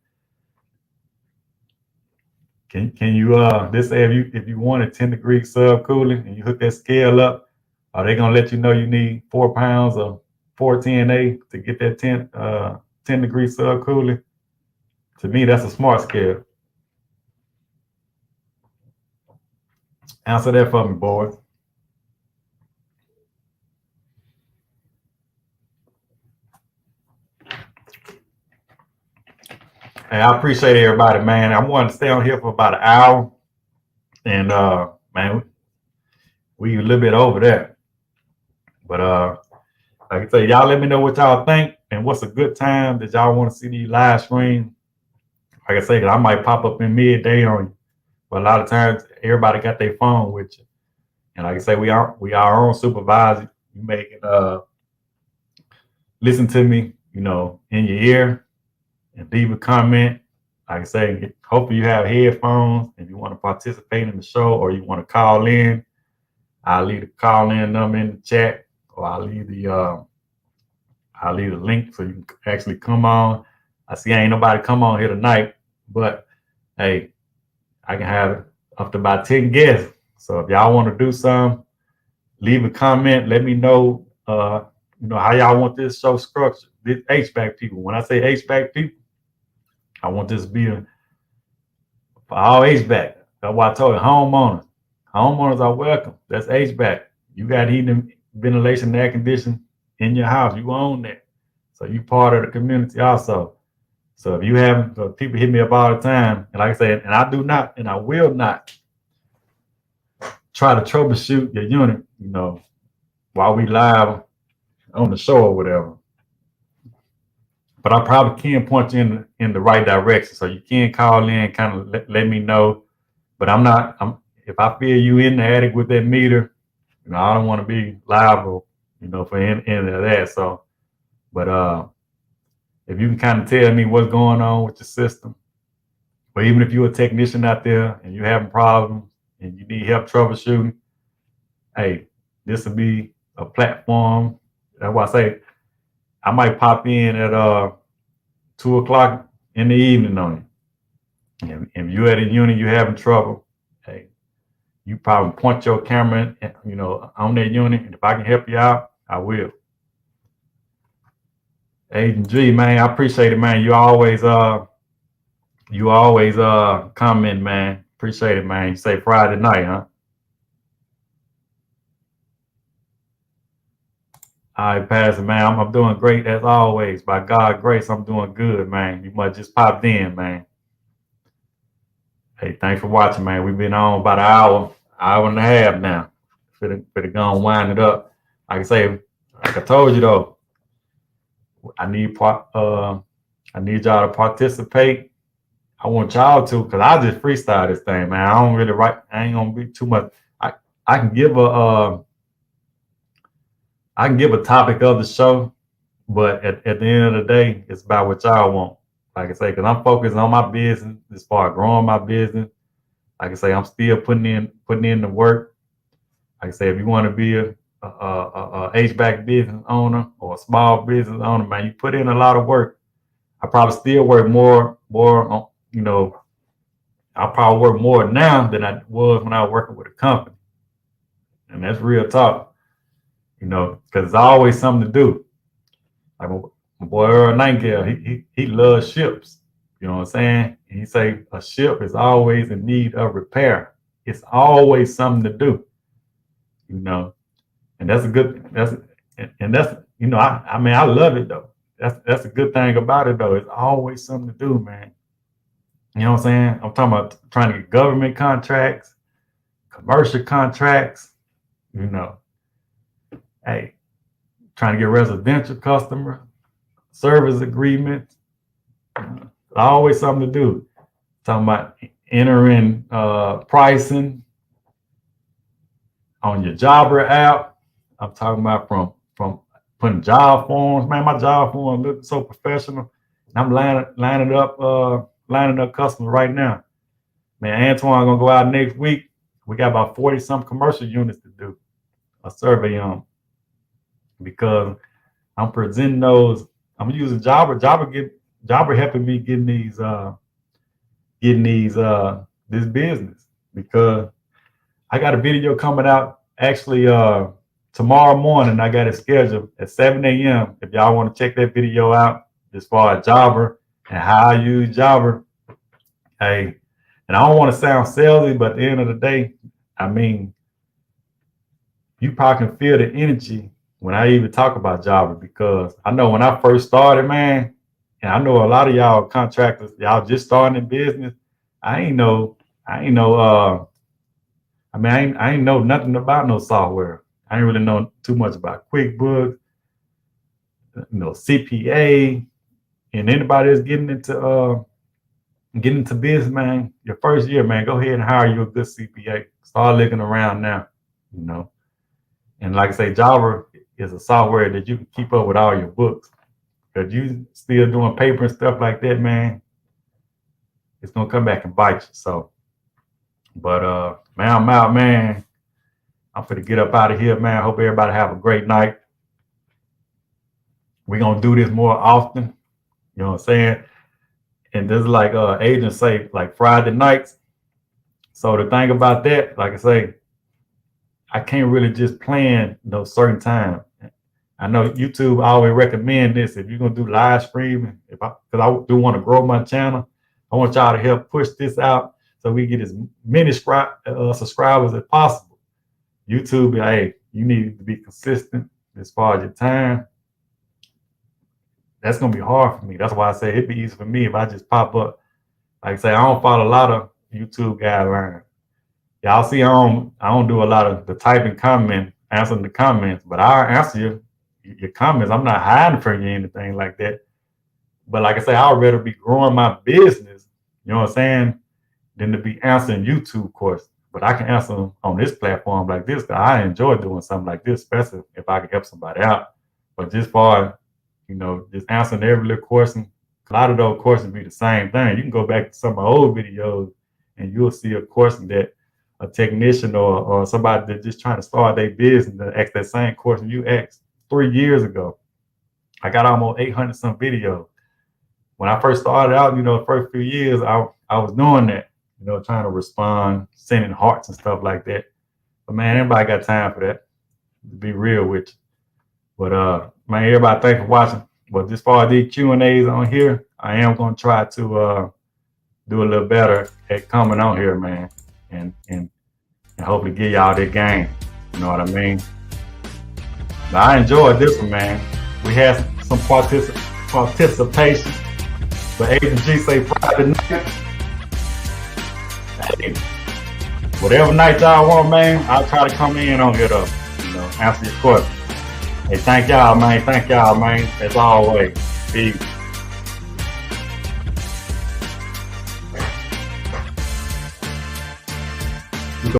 Can you this say if you wanted 10 degree sub cooling and you hook that scale up, are they gonna let you know you need 4 pounds of 410A to get that 10 degree sub cooling? To me, that's a smart scale. Answer that for me, boys. Hey, I appreciate everybody, man. I wanted to stay on here for about an hour, and man, we a little bit over that. But like I say, y'all let me know what y'all think and what's a good time that y'all want to see these live streams. Like I say, I might pop up in midday on you, but a lot of times everybody got their phone with you, and like I say, we are our own supervisor. You make it listen to me, in your ear, and leave a comment. Like I say, hopefully you have headphones. If you want to participate in the show or you want to call in, I'll leave the call in number in the chat, or I'll leave the link so you can actually come on. I see ain't nobody come on here tonight, but hey, I can have up to about 10 guests. So if y'all want to do some, leave a comment. Let me know, how y'all want this show structured. This HVAC people. When I say HVAC people, I want this to be for all HVAC. That's why I told you, homeowners. Homeowners are welcome. That's HVAC. You got heating, ventilation, and air conditioning in your house. You own that. So you part of the community also. So if you haven't, people hit me up all the time. And like I said, and I do not, and I will not try to troubleshoot your unit, while we live on the show or whatever. But I probably can point you in the right direction. So you can call in, kind of let me know. But if I feel you in the attic with that meter, I don't want to be liable, for any of that. So, but if you can kind of tell me what's going on with your system, or even if you're a technician out there and you're having problems and you need help troubleshooting, hey, this will be a platform. That's why I say I might pop in at 2:00 in the evening on you. If you're at a unit, you're having trouble, hey, you probably point your camera, on that unit, and if I can help you out, I will. Agent G, man, I appreciate it, man. You always comment, man. Appreciate it, man. You say Friday night, huh? All right, Pastor, man. I'm doing great as always. By God's grace, I'm doing good, man. You must just popped in, man. Hey, thanks for watching, man. We've been on about an hour and a half now. For the gun wind it up. Like I say, like I told you though, I need y'all to participate. I want y'all to, cause I just freestyle this thing, man. I don't really write. I ain't gonna be too much. I can give a topic of the show, but at the end of the day, it's about what y'all want. Like I say, because I'm focused on my business as far as growing my business. Like I say, I'm still putting in the work. Like I say, if you want to be a HVAC business owner or a small business owner, man, you put in a lot of work. I probably still work more on, I probably work more now than I was when I was working with a company. And that's real talk, because there's always something to do. Like my boy Earl Nightingale, he loves ships. You know what I'm saying? And he say a ship is always in need of repair. It's always something to do. And that's I mean, I love it though. That's a good thing about it though. It's always something to do, man. You know what I'm saying? I'm talking about trying to get government contracts, commercial contracts, hey, trying to get residential customer service agreements. Always something to do. Talking about entering pricing on your jobber app. I'm talking about from putting job forms. Man, my job forms look so professional. And I'm lining up customers right now. Man, Antoine gonna go out next week. We got about 40 some commercial units to do a survey on, because I'm presenting those. I'm using Jobber. Jobber helping me getting this business, because I got a video coming out actually tomorrow morning. I got it scheduled at 7 a.m. If y'all want to check that video out as far as Jobber and how I use Jobber. Hey, and I don't want to sound salesy, but at the end of the day, I mean, you probably can feel the energy when I even talk about Jobber, because I know when I first started, man, and I know a lot of y'all contractors, y'all just starting in business. I ain't know nothing about no software. I ain't really know too much about QuickBooks, CPA, and anybody that's getting into business, man. Your first year, man, go ahead and hire you a good CPA. Start looking around now, And like I say, Jobber is a software that you can keep up with all your books. Because you still doing paper and stuff like that, man, it's gonna come back and bite you. So, but man, I'm out, man. I'm finna get up out of here, man. Hope everybody have a great night. We're gonna do this more often. You know what I'm saying? And this is like agents say, like Friday nights. So the thing about that, like I say, I can't really just plan no certain time. I know YouTube always recommend this. If you're gonna do live streaming, because I do want to grow my channel, I want y'all to help push this out so we get as many subscribers as possible. YouTube, hey, you need to be consistent as far as your time. That's gonna be hard for me. That's why I say it'd be easy for me if I just pop up. Like I say, I don't follow a lot of YouTube guidelines. Y'all see, I don't do a lot of the typing answering the comments, but I'll answer your comments. I'm not hiding from you or anything like that. But like I say, I'd rather be growing my business, you know what I'm saying, than to be answering YouTube questions. But I can answer them on this platform like this, because I enjoy doing something like this, especially if I can help somebody out. But just for, just answering every little question, a lot of those questions be the same thing. You can go back to some of my old videos and you'll see a question that a technician or somebody that's just trying to start their business to ask that same question you asked 3 years ago. I got almost 800 some videos. When I first started out, the first few years, I was doing that, trying to respond, sending hearts and stuff like that. But man, everybody got time for that, to be real with you. But man, everybody, thanks for watching. But as far as these Q&As on here, I am going to try to do a little better at coming on here, man, and hopefully give y'all that game. You know what I mean? Now, I enjoyed this one, man. We had some participation. But Agent G say Friday night. Hey, whatever night y'all want, man, I'll try to come in on here to, answer your question. Hey, thank y'all, man. Thank y'all, man. As always. Peace.